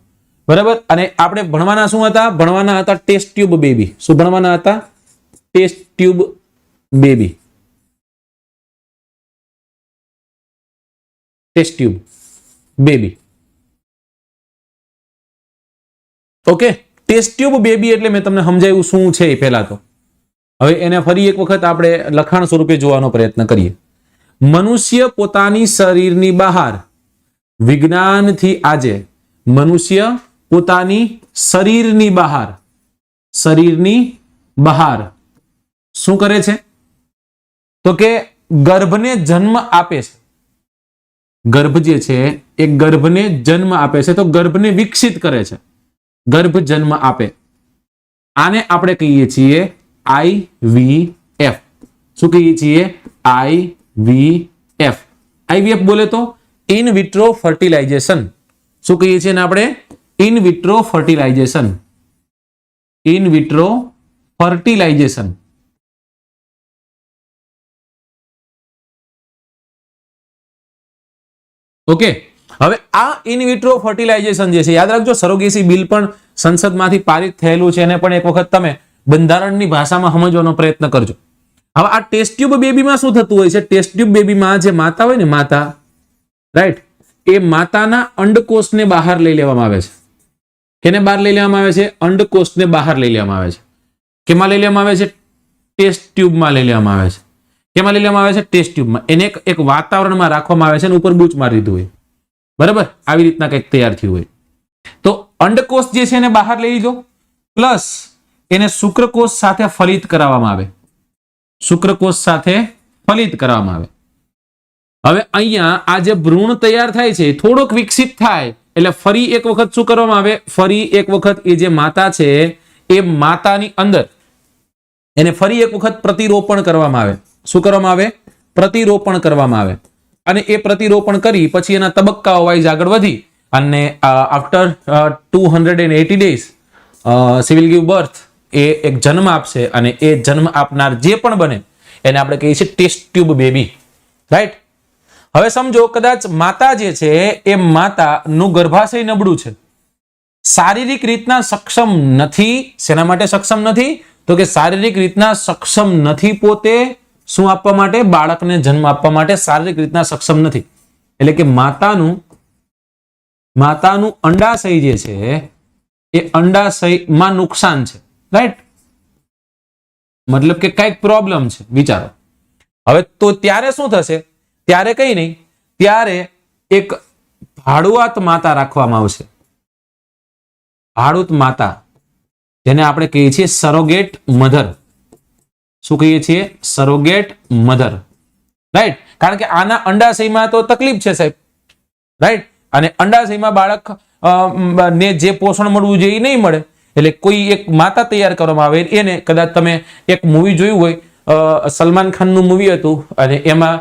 બરાબર? અને આપણે ભણવાના શું હતા? ભણવાના હતા ટેસ્ટ ટ્યુબ બેબી. શું ભણવાના હતા? Test tube baby. Test tube baby. Okay? Test tube baby એટલે મેં તમને સમજાવ્યું શું છે એ પહેલા તો. હવે એને ફરી એક વખત આપણે લખાણ સ્વરૂપે જોવાનો પ્રયત્ન કરીએ. મનુષ્ય પોતાની શરીરની બહાર, વિજ્ઞાનથી આજે મનુષ્ય પોતાની શરીરની બહાર શું કરે છે? તો કે ગર્ભને જન્મ આપે છે. ગર્ભ જે છે એ ગર્ભને જન્મ આપે છે, તો ગર્ભને વિકસિત કરે છે. ગર્ભ જન્મ આપે, આને આપણે કહીએ છીએ IVF. શું કહીએ છીએ? IVF. IVF બોલે તો ઇન વિટ્રો ફર્ટિલાઇઝેશન. શું કહીએ છીએ ને આપણે? In vitro fertilisation. In vitro fertilisation. Okay? હવે આ ઇન વિટ્રો ફર્ટિલાઇઝેશન જે છે, યાદ રાખજો, સરોગેસી બિલ પણ સંસદમાંથી પારિત થયેલું છે, એને પણ એક વખત તમે બંધારણની ભાષામાં સમજવાનો પ્રયત્ન કરજો. હવે આ ટેસ્ટ ટ્યુબ બેબીમાં શું થતું હોય છે? ટેસ્ટ ટ્યુબ બેબીમાં જે માતા હોય ને, માતા, રાઈટ, એ માતાના અંડકોષને બહાર લઈ લેવામાં આવે છે. કેને બહાર લઈ લેવામાં આવે છે? અંડકોષને બહાર લઈ લેવામાં આવે છે. કેમાં લઈ લેવામાં આવે છે? ટેસ્ટ ટ્યુબમાં લઈ લેવામાં આવે છે. કેમાં લઈ લેવામાં આવે છે? ટેસ્ટ ટ્યુબમાં. એને એક વાતાવરણમાં રાખવામાં આવે છે અને ઉપર બૂચ મારી દીધું હોય. બરાબર? આવી રીતના કંઈક તૈયાર થયું હોય. તો અંડકોષ જે છે એને બહાર લઈ લીધો. પ્લસ એને શુક્રકોષ સાથે ફલિત કરાવવામાં આવે, શુક્રકોષ સાથે ફલિત કરવામાં આવે. હવે અહીંયા આ જે ભ્રૂણ તૈયાર થાય છે થોડોક વિકસિત થાય એટલે ફરી એક વખત શું કરવામાં આવે, ફરી એક વખત એ જે માતા છે એ માતાની અંદર એને ફરી એક વખત પ્રતિરોપણ કરવામાં આવે. શું કરવામાં આવે? પ્રતિરોપણ કરવામાં આવે. અને એ પ્રતિરોપણ કરી પછી એના તબક્કાઓ વાઇઝ આગળ વધી અને after 280 days she will give birth, એ એક જન્મ આપશે અને એ જન્મ આપનાર જે પણ બને એને આપણે કહીએ છીએ ટેસ્ટ ટ્યુબ બેબી. રાઈટ? હવે સમજો કદાચ માતા જે છે એ માતાનું ગર્ભાશય નબળું છે, શારીરિક રીતના સક્ષમ નથી. શેના માટે સક્ષમ નથી? તો કે શારીરિક રીતના સક્ષમ નથી, પોતે શું આપવા માટે? બાળકને જન્મ આપવા માટે શારીરિક રીતના સક્ષમ નથી. એટલે કે માતાનું અંડાશય જે છે એ અંડાશયમાં નુકસાન છે. રાઈટ? મતલબ કે કઈક પ્રોબ્લેમ છે. વિચારો હવે તો ત્યારે શું થશે? ત્યારે કઈ નહીં, ત્યારે એક ભાડુઆત માતા રાખવામાં આવશે. ભાડૂત માતા, જેને આપણે કહીએ છીએ સરોગેટ મધર. શું કહીએ છીએ? Surrogate mother. રાઈટ? કારણ કે આના અંડાશયમાં તો તકલીફ છે સાહેબ. રાઈટ? અને અંડાશયમાં બાળક ને જે પોષણ મળવું જોઈએ એ નહીં મળે, એટલે કોઈ એક માતા તૈયાર કરવામાં આવે. એને કદાચ તમે એક મૂવી જોયું હોય, સલમાન ખાનનું મૂવી હતું અને એમાં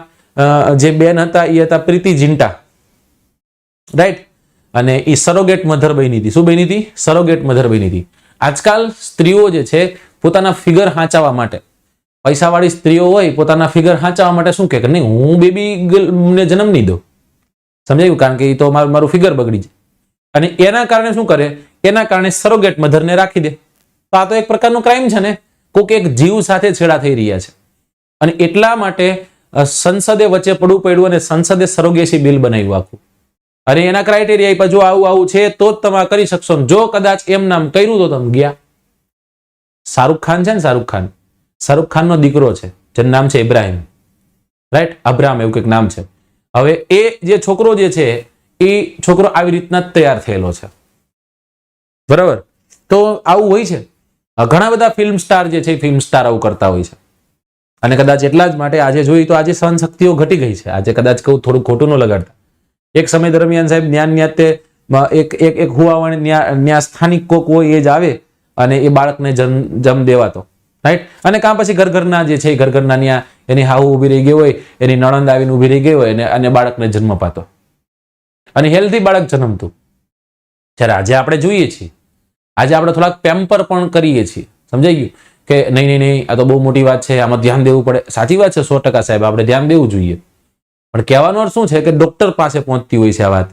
જે બેન હતા એ હતા પ્રીતિ ઝિન્ટા. રાઈટ? અને એ સરોગેટ મધર બની હતી. શું બની હતી? સરોગેટ મધર બની હતી. આજકાલ સ્ત્રીઓ જે છે પોતાના ફિગર હાંચવા માટે, પૈસાવાળી સ્ત્રીઓ હોય પોતાના ફિગર હાંચવા માટે શું કે નહીં, હું બેબી ને જન્મ નહીં દઉં. સમજાયું? કારણ કે એ તો મારું ફિગર બગડી જાય. અને એના કારણે શું કરે? એના કારણે સરોગેટ મધરને રાખી દે. તો આ તો એક પ્રકારનું ક્રાઇમ છે ને. કોઈક એક જીવ સાથે છેડા થઈ રહ્યા છે. અને એટલા માટે સંસદે વચ્ચે પડવું પડ્યું અને સંસદે સરોગેસી બિલ બનાવ્યું આખું. અને એના ક્રાઇટેરિયા આપ્યા, જો આવું છે તો જ તમે કરી શકશો. જો કદાચ એમ નામ કર્યું તો તમે ગયા. શાહરૂખ ખાન છે ને, શાહરૂખ ખાનનો દીકરો છે જેનું નામ છે ઇબ્રાહિમ. રાઈટ? અબ્રામ એવું કંઈક નામ છે. હવે એ જે છોકરો જે છે એ છોકરો આવી રીતના તૈયાર થયેલો છે. બરાબર? તો આવું હોય છે. ઘણા બધા ફિલ્મ સ્ટાર જે છે ફિલ્મ સ્ટાર આવું કરતા હોય છે. અને કદાચ એટલા જ માટે આજે જોઈએ તો આજે સહન શક્તિઓ ઘટી ગઈ છે. આજે કદાચ કહું થોડું ખોટું ન લગાડતા, એક સમય દરમિયાન સાહેબ એક હુવાવાણી સ્થાનિક કોક હોય એ જ આવે અને એ બાળકને જન્મ દેવાતો. રાઈટ? અને કાં પછી ઘરના જે છે ઘરના ત્યાં એની હાહુ ઉભી રહી ગઈ હોય, એની નણંદ આવીને ઉભી રહી ગઈ હોય અને બાળકને જન્મ પાતો અને હેલ્ધી બાળક જન્મતું. જ્યારે આજે આપણે જોઈએ છીએ, આજે આપણે થોડાક પેમ્પર પણ કરીએ છીએ. સમજાઈ ગયું? કે નહીં, આ તો બહુ મોટી વાત છે, આમાં ધ્યાન દેવું પડે. સાચી વાત છે, 100% સાહેબ, આપણે ધ્યાન દેવું જોઈએ. પણ કહેવાનો અર્થ શું છે કે ડોક્ટર પાસે પહોંચતી હોય છે આ વાત.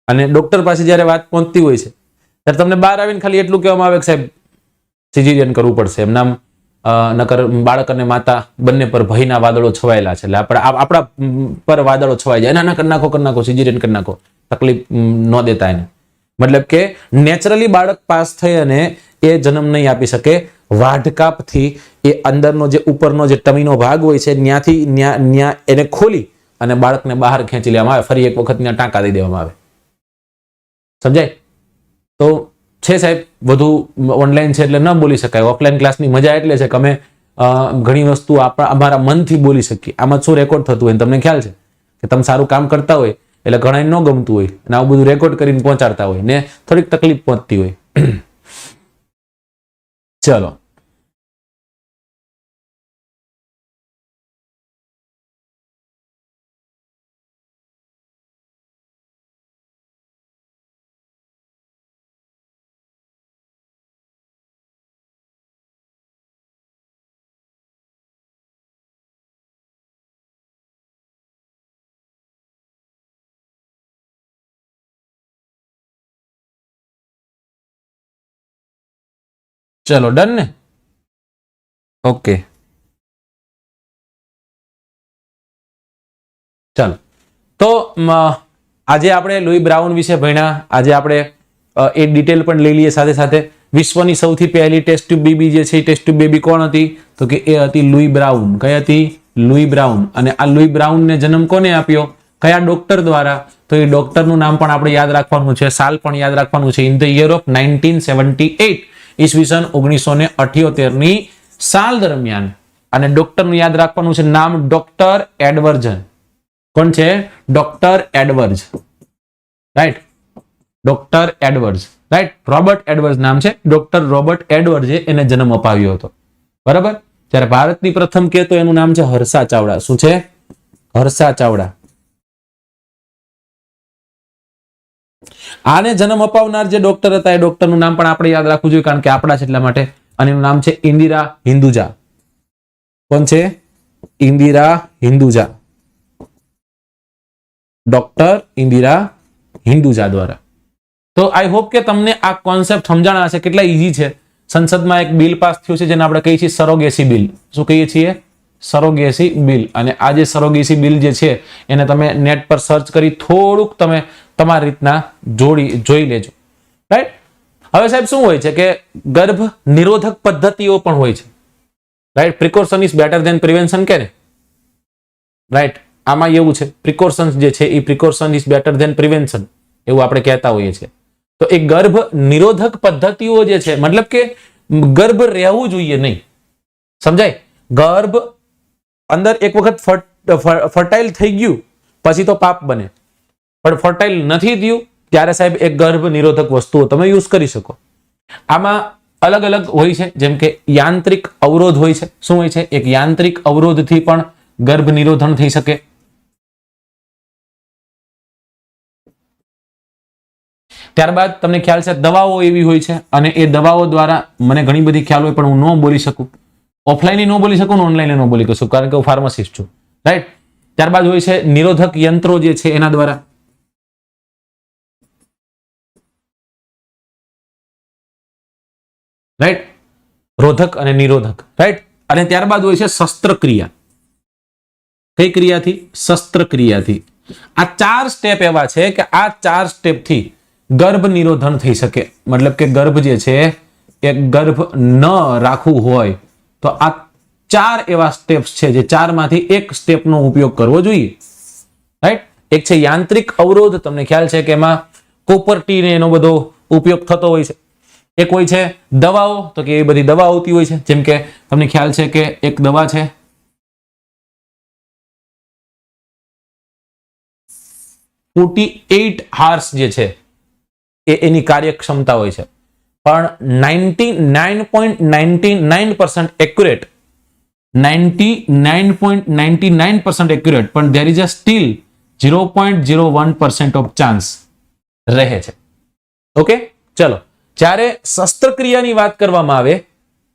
અને ડોક્ટર પાસે જ્યારે વાત પહોંચતી હોય છે ત્યારે તમને બહાર આવીને ખાલી એટલું કહેવામાં આવે કે સાહેબ સિઝેરિયન કરવું પડશે. એમ નામ નકર બાળક અને માતા બંને પર ભયના વાદળો છવાયેલા છે. એટલે આપણા પર વાદળો છવાઈ જાય, ના કરી નાખો, સિઝેરિયન કરી નાખો, તકલીફ ન દેતા એને. મતલબ કે નેચરલી બાળક પાસ થઈ અને એ જન્મ નહીં આપી શકે. વાઢકાપથી એ અંદરનો જે ઉપરનો જે ટમીનો ભાગ હોય છે ત્યાં એને ખોલી અને બાળકને બહાર ખેંચી લેવામાં આવે. ફરી એક વખત ત્યાં ટાંકા દઈ દેવામાં આવે. સમજાય? તો છે સાહેબ, વધુ ઓનલાઈન છે એટલે ન બોલી શકાય. ઓફલાઈન ક્લાસની મજા એટલે છે કે અમે ઘણી વસ્તુ અમારા મનથી બોલી શકીએ. આમાં શું રેકોર્ડ થતું હોય તમને ખ્યાલ છે કે તમે સારું કામ કરતા હોય એટલે ઘણા ન ગમતું હોય અને આવું બધું રેકોર્ડ કરીને પહોંચાડતા હોય ને થોડીક તકલીફ પહોંચતી હોય. ચલો, ચલો ડન ને? ઓકે, ચાલો. તો આજે આપણે લુઈ બ્રાઉન વિશે ભણ્યા. આજે આપણે એ ડિટેલ પણ લઈ લઈએ. સાથે સાથે વિશ્વની સૌથી પહેલી ટેસ્ટ ટ્યુબ બેબી જે છે એ ટેસ્ટ ટ્યુબ બેબી કોણ હતી? તો કે એ હતી લુઈ બ્રાઉન. કઈ હતી? Louis brown. અને આ લુઈ બ્રાઉનને જન્મ કોને આપ્યો? કયા ડોક્ટર દ્વારા? તો એ ડોક્ટરનું નામ પણ આપણે યાદ રાખવાનું છે, સાલ પણ યાદ રાખવાનું છે. ઇન ધ યર ઓફ 1978 ઈસવીસન 1978 ની સાલ દરમિયાન. અને ડોક્ટરનું યાદ રાખવાનું છે નામ, ડોક્ટર એડવર્જ. કોણ છે? Doctor Edwards. Right, doctor Edwards. Right, Robert Edwards નામ છે. ડોક્ટર રોબર્ટ એડવર્જે એને જન્મ અપાવ્યો હતો. બરાબર. ત્યારે ભારતની પ્રથમ કે તો એનું નામ છે હર્ષા ચાવડા. શું છે? હર્ષા ચાવડા. આને જન્મ અપાવનાર જે ડોક્ટર હતા એ ડોક્ટરનું નામ પણ આપણે યાદ રાખવું જોઈએ, કારણ કે આપણા છે એટલા માટે. અને એનું નામ છે ઇન્દિરા હિન્દુજા. કોણ છે? ઇન્દિરા હિન્દુજા. ડોક્ટર ઇન્દિરા હિન્દુજા દ્વારા. તો આઈ હોપ કે તમને આ કોન્સેપ્ટ સમજાણા હશે. કેટલા ઈઝી છે. સંસદમાં એક બિલ પાસ થયું છે જેને આપણે કહીએ છીએ સરોગેસી બિલ. શું કહીએ છીએ? Surrogacy bill. અને આ જે સરોગેસી બિલ જે છે એને તમે નેટ પર સર્ચ કરી થોડુંક તમે તમારી રીતના જોઈ લેજો. રાઈટ. હવે સાહેબ શું હોય છે કે ગર્ભ નિરોધક પદ્ધતિઓ પણ હોય છે. Right, precaution is better than prevention કે ને. રાઈટ, આમાં એવું છે પ્રિકોશન્સ જે છે એ precaution is better than prevention એવું આપણે કહેતા હોઈએ છીએ. તો એ ગર્ભ નિરોધક પદ્ધતિઓ જે છે, મતલબ કે ગર્ભ રહેવું જોઈએ નહીં. સમજાય? ગર્ભ અંદર એક વખત ફર્ટાઇલ થઈ ગયું પછી તો પાપ બને, પણ ફર્ટાઇલ નથી થયું ત્યારે સાહેબ એક ગર્ભ નિરોધક વસ્તુઓ તમે યુઝ કરી શકો. આમાં અલગ અલગ હોય છે, જેમ કે યાંત્રિક અવરોધ હોય છે. શું હોય છે? એક યાંત્રિક અવરોધથી પણ ગર્ભ નિરોધન થઈ શકે. ત્યારબાદ તમને ખ્યાલ છે દવાઓ એવી હોય છે, અને એ દવાઓ દ્વારા મને ઘણી બધી ખ્યાલ હોય પણ હું ન બોલી શકું. ઓફલાઈન ન બોલી શકું, ઓનલાઈન ન બોલી શકું, કારણ કે હું ફાર્માસિસ્ટ છું. રાઈટ. ત્યારબાદ હોય છે નિરોધક યંત્રો જે છે એના દ્વારા. રાઈટ, રોધક અને નિરોધક. રાઈટ. અને ત્યારબાદ હોય છે શસ્ત્રક્રિયા. કઈ ક્રિયાથી? શસ્ત્રક્રિયાથી. આ 4 સ્ટેપ એવા છે કે આ 4 સ્ટેપથી ગર્ભ નિરોધન થઈ શકે. મતલબ કે ગર્ભ જે છે એ ગર્ભ ન રાખવું હોય તો આ 4 એવા સ્ટેપ્સ છે, જે 4 માંથી એક સ્ટેપનો ઉપયોગ કરવો જોઈએ. રાઈટ. એક છે યાંત્રિક અવરોધ. તમને ખ્યાલ છે કે એમાં કોપર-ટી ને એનો બધો ઉપયોગ થતો હોય છે. એક હોય છે દવાઓ, તો કે એ બધી દવા આવતી હોય છે. જેમ કે તમને ખ્યાલ છે કે એક દવા છે 48 hours જે છે એ એની કાર્યક્ષમતા હોય છે, પણ 99.99% એક્યુરેટ, 99.99% એક્યુરેટ, પણ there is a still 0.01% of chance રહે છે. ઓકે, ચલો. જ્યારે શસ્ત્રક્રિયાની વાત કરવામાં આવે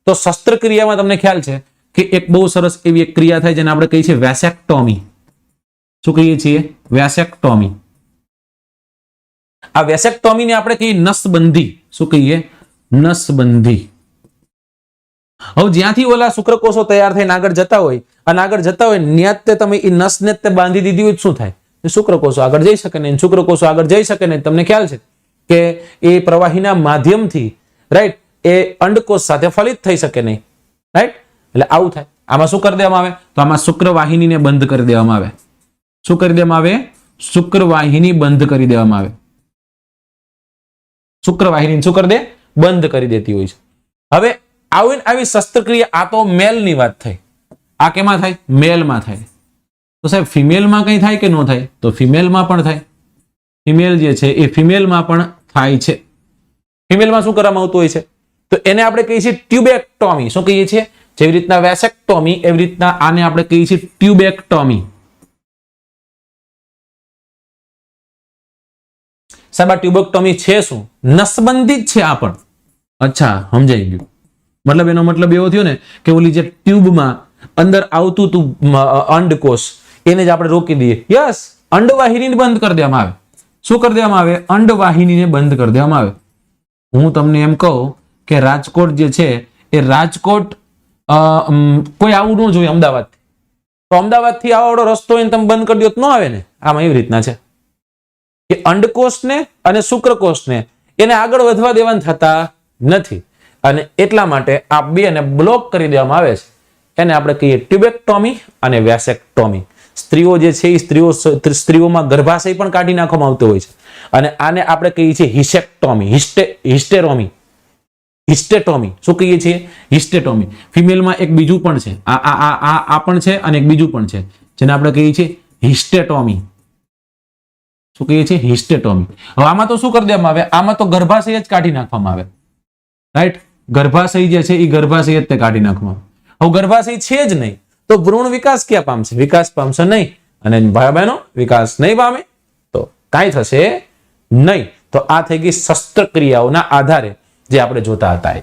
તો શસ્ત્રક્રિયામાં તમને ખ્યાલ છે કે એક બહુ સરસ એવી એક ક્રિયા થાય જેને આપણે કહીએ છીએ વેસેક્ટોમી. શું કહીએ છીએ? વેસેક્ટોમી. આ વેસેક્ટોમીને આપણે કહીએ નસબંધી. શું કહીએ? નસબંધી. હવે જ્યાંથી ઓલા શુક્રકોષો તૈયાર થઈને આગળ જતા હોય અને આગળ જતા હોય ન્યાત તે તમે એ નસને તે બાંધી દીધી હોય શું થાય? શુક્રકોષો આગળ જઈ શકે નહીં. શુક્રકોષો આગળ જઈ શકે નહીં. તમને ખ્યાલ છે કે એ પ્રવાહીના માધ્યમથી રાઈટ એ અંડકોષ સાથે ફલિત થઈ શકે નહીં. રાઈટ. એટલે આવું થાય. આમાં શું કરી દેવામાં આવે? તો આમાં શુક્રવાહિનીને બંધ કરી દેવામાં આવે. શું કરી દેવામાં આવે? શુક્રવાહિની બંધ કરી દેવામાં આવે. શુક્રવાહિની શું કરી દે? બંધ કરી દેતી હોય છે. હવે આવી શસ્ત્રક્રિયા, આ તો મેલની વાત થઈ. આ કેમાં થાય? મેલમાં થાય. તો સાહેબ ફિમેલમાં કઈ થાય કે ન થાય? તો ફિમેલમાં પણ થાય. ફિમેલ જે છે એ ફિમેલમાં પણ થાય છે. ફિમેલમાં શું કરવામાં આવતું હોય છે? તો એને આપણે કહીએ છીએ ટ્યુબેક્ટોમી. શું કહીએ છીએ? જેવી રીતના વેસેક્ટોમી એવી રીતના આને આપણે કહીએ છીએ ટ્યુબેક્ટોમી. સાહેબ આ ટ્યુબેક્ટોમી છે શું? નસબંધી જ છે આ પણ. અચ્છા, સમજાઈ ગયું. મતલબ એનો મતલબ એવો થયો ને કે ઓલી જે ટ્યુબમાં અંદર આવતું હતું અંડકોષ એને જ આપણે રોકી દઈએ. યસ, અંડવાહિનીને બંધ કરી દેવામાં આવે. શું કરી દેવામાં આવે? અંડવાહિનીને બંધ કરી દેવામાં આવે. હું તમને એમ કહું કે રાજકોટ જે છે એ રાજકોટ કોઈ આવું ન જોઈએ અમદાવાદથી. તો અમદાવાદથી આવડો રસ્તો એને તમે બંધ કરી દો તો ન આવે ને. આમાં એવી રીતના છે કે અંડકોષને અને શુક્રકોષને એને આગળ વધવા દેવાના થતા નથી, અને એટલા માટે આ બેને બ્લોક કરી દેવામાં આવે છે. એને આપણે કહીએ ટ્યુબેક્ટોમી અને વેસેક્ટોમી. સ્ત્રીઓ જે છે એ સ્ત્રીઓમાં ગર્ભાશય પણ કાઢી નાખવામાં આવતો હોય છે, અને આને આપણે કહીએ છીએ હિસ્ટેક્ટોમી, હિસ્ટેરોમી. હિસ્ટેટોમી. શું કહીએ છીએ? હિસ્ટેટોમી. ફિમેલમાં એક બીજું પણ છે, આ પણ છે અને એક બીજું પણ છે, જેને આપણે કહીએ છીએ હિસ્ટેટોમી. શું કહીએ છીએ? હિસ્ટેટોમી. હવે આમાં તો શું કરી દેવામાં આવે? આમાં તો ગર્ભાશય જ કાઢી નાખવામાં આવે, રાઈટ? ગર્ભાશય જે છે એ ગર્ભાશય જ તે કાઢી નાખવામાં આવે. હવે ગર્ભાશય છે જ નહીં તો ભ્રૂણ વિકાસ ક્યાં પામશે? વિકાસ પામશે નહીં. અને ભાઈ બહેનો વિકાસ નહીં પામે તો કાંઈ થશે નહીં. તો આ થઈ ગઈ શસ્ત્રક્રિયાઓના આધારે જે આપણે જોતા હતા એ.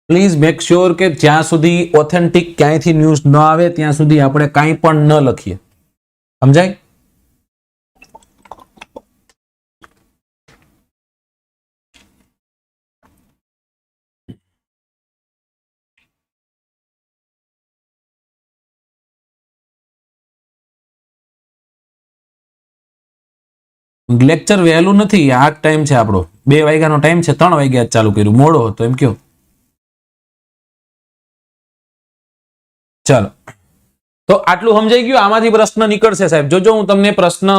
પ્લીઝ મેક શ્યોર કે જ્યાં સુધી ઓથેન્ટિક ક્યાંયથી ન્યૂઝ ન આવે ત્યાં સુધી આપણે કાંઈ પણ ન લખીએ. સમજાય? લેક્ચર વહેલું નથી, આ ટાઈમ છે આપણો. 2 વાગ્યાનો ટાઈમ છે, 3 વાગ્યા જ ચાલુ કર્યું. મોડો હતો એમ કયો. ચાલો, તો આટલું સમજાઈ ગયું. આમાંથી પ્રશ્ન નીકળશે સાહેબ. જોજો હું તમને પ્રશ્ન,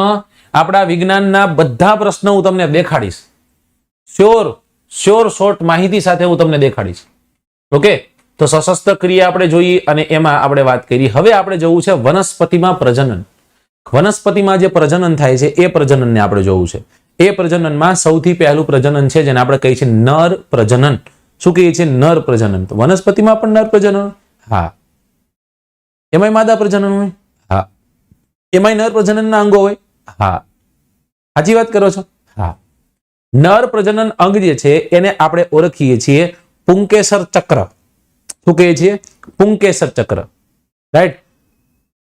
આપણા વિજ્ઞાનના બધા પ્રશ્ન હું તમને દેખાડીશ. શ્યોર શોર્ટ માહિતી સાથે હું તમને દેખાડીશ. ઓકે, તો સશસ્ત્ર ક્રિયા આપણે જોઈ અને એમાં આપણે વાત કરી. હવે આપણે જોવું છે વનસ્પતિમાં પ્રજનન. વનસ્પતિમાં જે પ્રજનન થાય છે એ પ્રજનનને આપણે જોવું છે. એ પ્રજનનમાં સૌથી પહેલું પ્રજનન છે જેને આપણે કહીએ છીએ નર પ્રજનન. શું કહીએ છીએ? નર પ્રજનન. તો વનસ્પતિમાં પણ નર પ્રજનન? હા. એમાંય માદા પ્રજનન હોય? હા. એમાંય નર પ્રજનનના અંગો હોય? હા. સાચી વાત કરો છો? હા. નર પ્રજનન અંગ જે છે એને આપણે ઓળખીએ છીએ પુંકેસર ચક્ર. શું કહીએ છીએ? પુંકેસર ચક્ર, રાઈટ?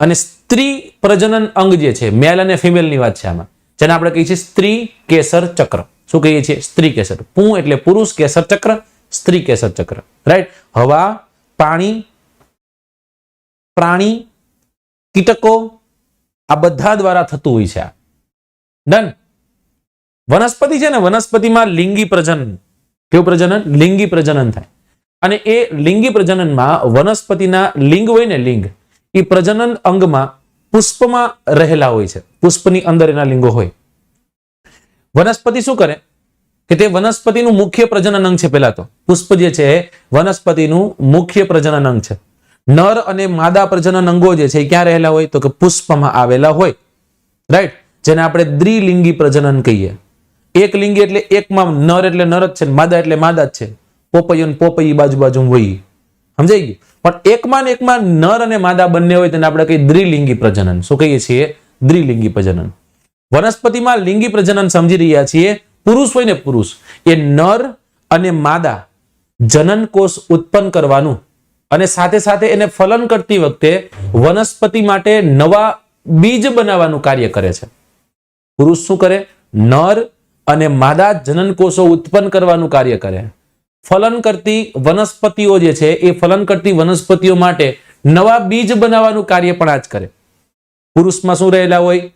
અને સ્ત્રી પ્રજનન અંગ જે છે, મેલ અને ફિમેલની વાત છે આમાં, જેને આપણે કહીએ છીએ સ્ત્રી કેસર ચક્ર. શું કહીએ છીએ? સ્ત્રી કેસર. પું એટલે પુરુષ, કેસર ચક્ર સ્ત્રી કેસર ચક્ર, રાઈટ? હવા, પાણી, પ્રાણી, કીટકો, આ બધા દ્વારા થતું હોય છે. ડન. વનસ્પતિ છે ને, વનસ્પતિમાં લિંગી પ્રજનન. કેવું પ્રજનન? લિંગી પ્રજનન થાય. અને એ લિંગી પ્રજનનમાં વનસ્પતિના લિંગ હોય ને, લિંગ, એ પ્રજનન અંગમાં પુષ્પમાં રહેલા હોય છે. પુષ્પની અંદર એના લિંગો હોય. વનસ્પતિ શું કરે કે તે વનસ્પતિનું મુખ્ય પ્રજનન અંગ છે. પેલા તો પુષ્પ જે છે વનસ્પતિનું મુખ્ય પ્રજનન અંગ છે. નર અને માદા પ્રજનન અંગો જે છે એ ક્યાં રહેલા હોય? તો કે પુષ્પમાં આવેલા હોય, રાઈટ? જેને આપણે દ્વિલિંગી પ્રજનન કહીએ. એક લિંગી એટલે એકમાં નર એટલે નર જ છે, માદા એટલે માદા જ છે. પોપૈયું પોપૈયું બાજુ હોય. સમજાઈ ગયું? પણ એકમાં ને એકમાં નર અને માદા બંને હોય તેને આપણે કહીએ દ્વિલિંગી પ્રજનન. શું કહીએ છીએ? દ્વિલિંગી પ્રજનન. વનસ્પતિમાં લિંગી પ્રજનન સમજી રહ્યા છીએ. પુરુષ હોય ને, પુરુષ એ નર અને માદા જનન કોષ ઉત્પન્ન કરવાનું અને સાથે સાથે એને ફલન કરતી વખતે વનસ્પતિ માટે નવા બીજ બનાવવાનું કાર્ય કરે છે. પુરુષ શું કરે? નર અને માદા જનન કોષો ઉત્પન્ન કરવાનું કાર્ય કરે. ફલન કરતી વનસ્પતિઓ જે છે એ ફલન કરતી વનસ્પતિઓ માટે નવા બીજ બનાવવાનું કાર્ય પણ આ જ કરે. પુરુષમાં શું રહેલા હોય?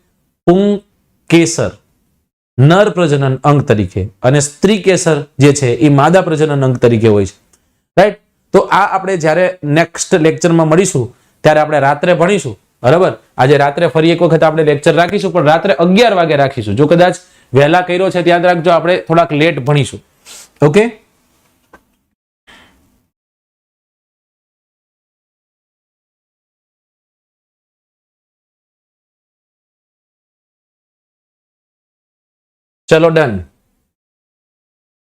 પુંકેસર નર પ્રજનન અંગ તરીકે અને સ્ત્રી કેસર જે છે એ માદા પ્રજનન અંગ તરીકે હોય છે, રાઈટ? તો આ આપણે જ્યારે નેક્સ્ટ લેક્ચરમાં મળીશું ત્યારે આપણે રાત્રે ભણીશું, બરાબર? આજે રાત્રે ફરી એક વખત આપણે લેક્ચર રાખીશું, પણ રાત્રે 11 વાગે રાખીશું. જો કદાચ વહેલા કર્યો છે યાદ રાખજો, આપણે થોડાક લેટ ભણીશું. ઓકે? ચલો, ડન.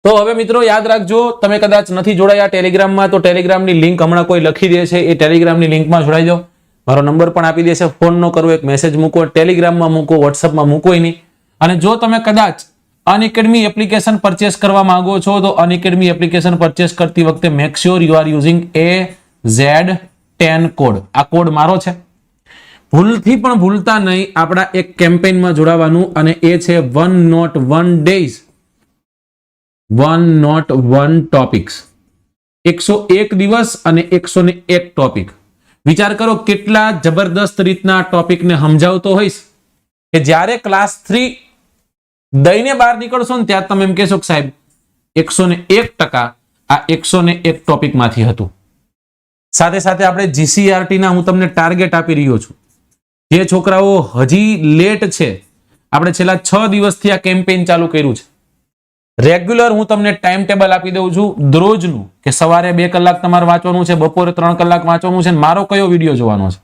તો હવે મિત્રો યાદ રાખજો, તમે કદાચ નથી જોડાયા ટેલિગ્રામમાં તો ટેલિગ્રામની લિંક હમણાં કોઈ લખી દે છે, એ ટેલિગ્રામની લિંકમાં જોડાઈ જાઓ. મારો નંબર પણ આપી દેશે. ફોન ન કરવો, એક મેસેજ મૂકો, ટેલિગ્રામમાં મૂકો, વોટ્સઅપમાં મૂકો નહીં. અને જો તમે કદાચ અનએકેડમી એપ્લિકેશન પરચેસ કરવા માંગો છો તો અનએકેડમી એપ્લિકેશન પરચેસ કરતી વખતે make sure you are using AZ10 code. આ કોડ મારો છે, ભૂલથી પણ ભૂલતા નહીં. આપણા એક કેમ્પેઇનમાં જોડાવાનું અને એ છે 101 days 101 ટોપિક્સ, 101 દિવસ અને 101 ટોપિક. વિચાર કરો કેટલા જબરદસ્ત રીતના ટોપિકને સમજાવતો હોઈશ કે જ્યારે ક્લાસ 3 દઈને બહાર નીકળશો ને ત્યારે તમે એમ કહેશો કે સાહેબ 101% આ 101 ટોપિકમાંથી હતું. સાથે સાથે આપણે જીસીઆરટી ના હું તમને ટાર્ગેટ આપી રહ્યો છું. જે છોકરાઓ હજી લેટ છે, આપણે છેલ્લા 6 દિવસથી આ કેમ્પેઇન ચાલુ કર્યું છે. રેગ્યુલર હું તમને ટાઈમ ટેબલ આપી દઉં છું દરરોજનું કે સવારે 2 કલાક તમારે વાંચવાનું છે, બપોરે 3 કલાક વાંચવાનું છે, મારો કયો વિડીયો જોવાનો છે.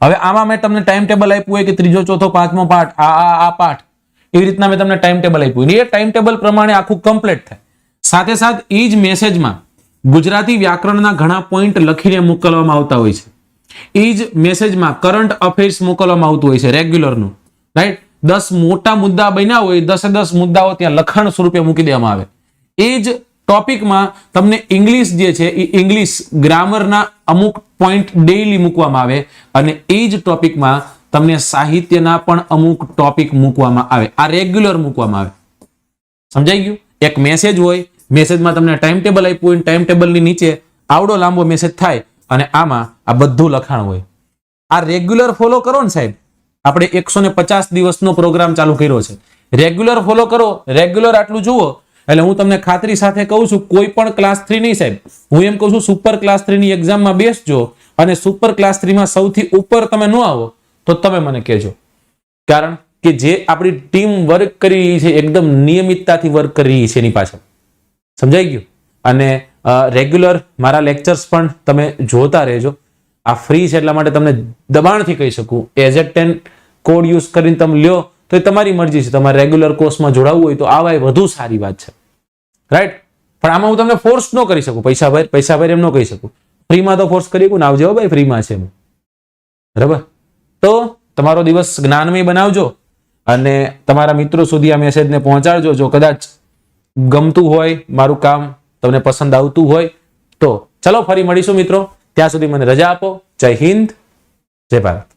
હવે આમાં મેં તમને ટાઈમ ટેબલ આપ્યું હોય કે ત્રીજો, ચોથો, પાંચમો પાઠ, આ પાઠ, એવી રીતના મેં તમને ટાઈમ ટેબલ આપ્યું. એ ટાઈમ ટેબલ પ્રમાણે આખું કમ્પ્લીટ થાય. સાથે સાથે એ જ મેસેજમાં ગુજરાતી વ્યાકરણના ઘણા પોઈન્ટ લખીને મોકલવામાં આવતા હોય છે. એ જ મેસેજમાં કરંટ અફેર્સ મોકલવામાં આવતું હોય છે રેગ્યુલરનું, રાઈટ. 10 મોટા મુદ્દા બન્યા હોય, 10 મુદ્દાઓ ત્યાં લખાણ સ્વરૂપે મૂકી દેવામાં આવે. એ જ ટોપિકમાં તમને ઇંગ્લિશ જે છે એ ઇંગ્લિશ ગ્રામરના અમુક પોઈન્ટ ડેઈલી મૂકવામાં આવે અને એ જ ટોપિકમાં તમને સાહિત્યના પણ અમુક ટોપિક મૂકવામાં આવે. આ રેગ્યુલર મૂકવામાં આવે. સમજાઈ ગયું? એક મેસેજ હોય, મેસેજમાં તમને ટાઈમ ટેબલ આપ્યું હોય, ટાઈમ ટેબલની નીચે આવડો લાંબો મેસેજ થાય અને આમાં આ બધું લખાણ હોય. આ રેગ્યુલર ફોલો કરો ને સાહેબ. આપણે 150 દિવસનો પ્રોગ્રામ ચાલુ કર્યો છે. રેગ્યુલર ફોલો કરો, રેગ્યુલર આટલું જુઓ એટલે હું તમને ખાતરી સાથે કહું છું કોઈ પણ ક્લાસ 3 નહીં સાહેબ, હું એમ કહું છું સુપર ક્લાસ 3 ની એક્ઝામમાં બેસજો અને સુપર ક્લાસ 3 માં સૌથી ઉપર તમે ન આવો તો તમે મને કહેજો. કારણ કે જે આપણી ટીમ વર્ક કરી રહી છે એકદમ નિયમિતતાથી વર્ક કરી રહી છે એની પાછળ. સમજાઈ ગયું? અને રેગ્યુલર મારા લેક્ચર્સ પણ તમે જોતા રહેજો. આ ફ્રી છે એટલા માટે તમને દબાણથી કહી શકું. AZ10 કોડ યુઝ કરીને તમે લ્યો તો એ તમારી મરજી છે. તમારે રેગ્યુલર કોર્સમાં જોડાવવું હોય તો આવા વધુ સારી વાત છે, રાઈટ. પણ આમાં હું તમને ફોર્સ ન કરી શકું. પૈસા ભર એમ ન કહી શકું. ફ્રીમાં તો ફોર્સ કરી શકું ને આવજો ભાઈ ફ્રીમાં છે બરાબર. તો તમારો દિવસ જ્ઞાનમય બનાવજો અને તમારા મિત્રો સુધી આ મેસેજને પહોંચાડજો. જો કદાચ ગમતું હોય મારું કામ, તમને પસંદ આવતું હોય તો ચલો ફરી મળીશું મિત્રો. ત્યાં સુધી મને રજા આપો. જય હિન્દ, જય ભારત.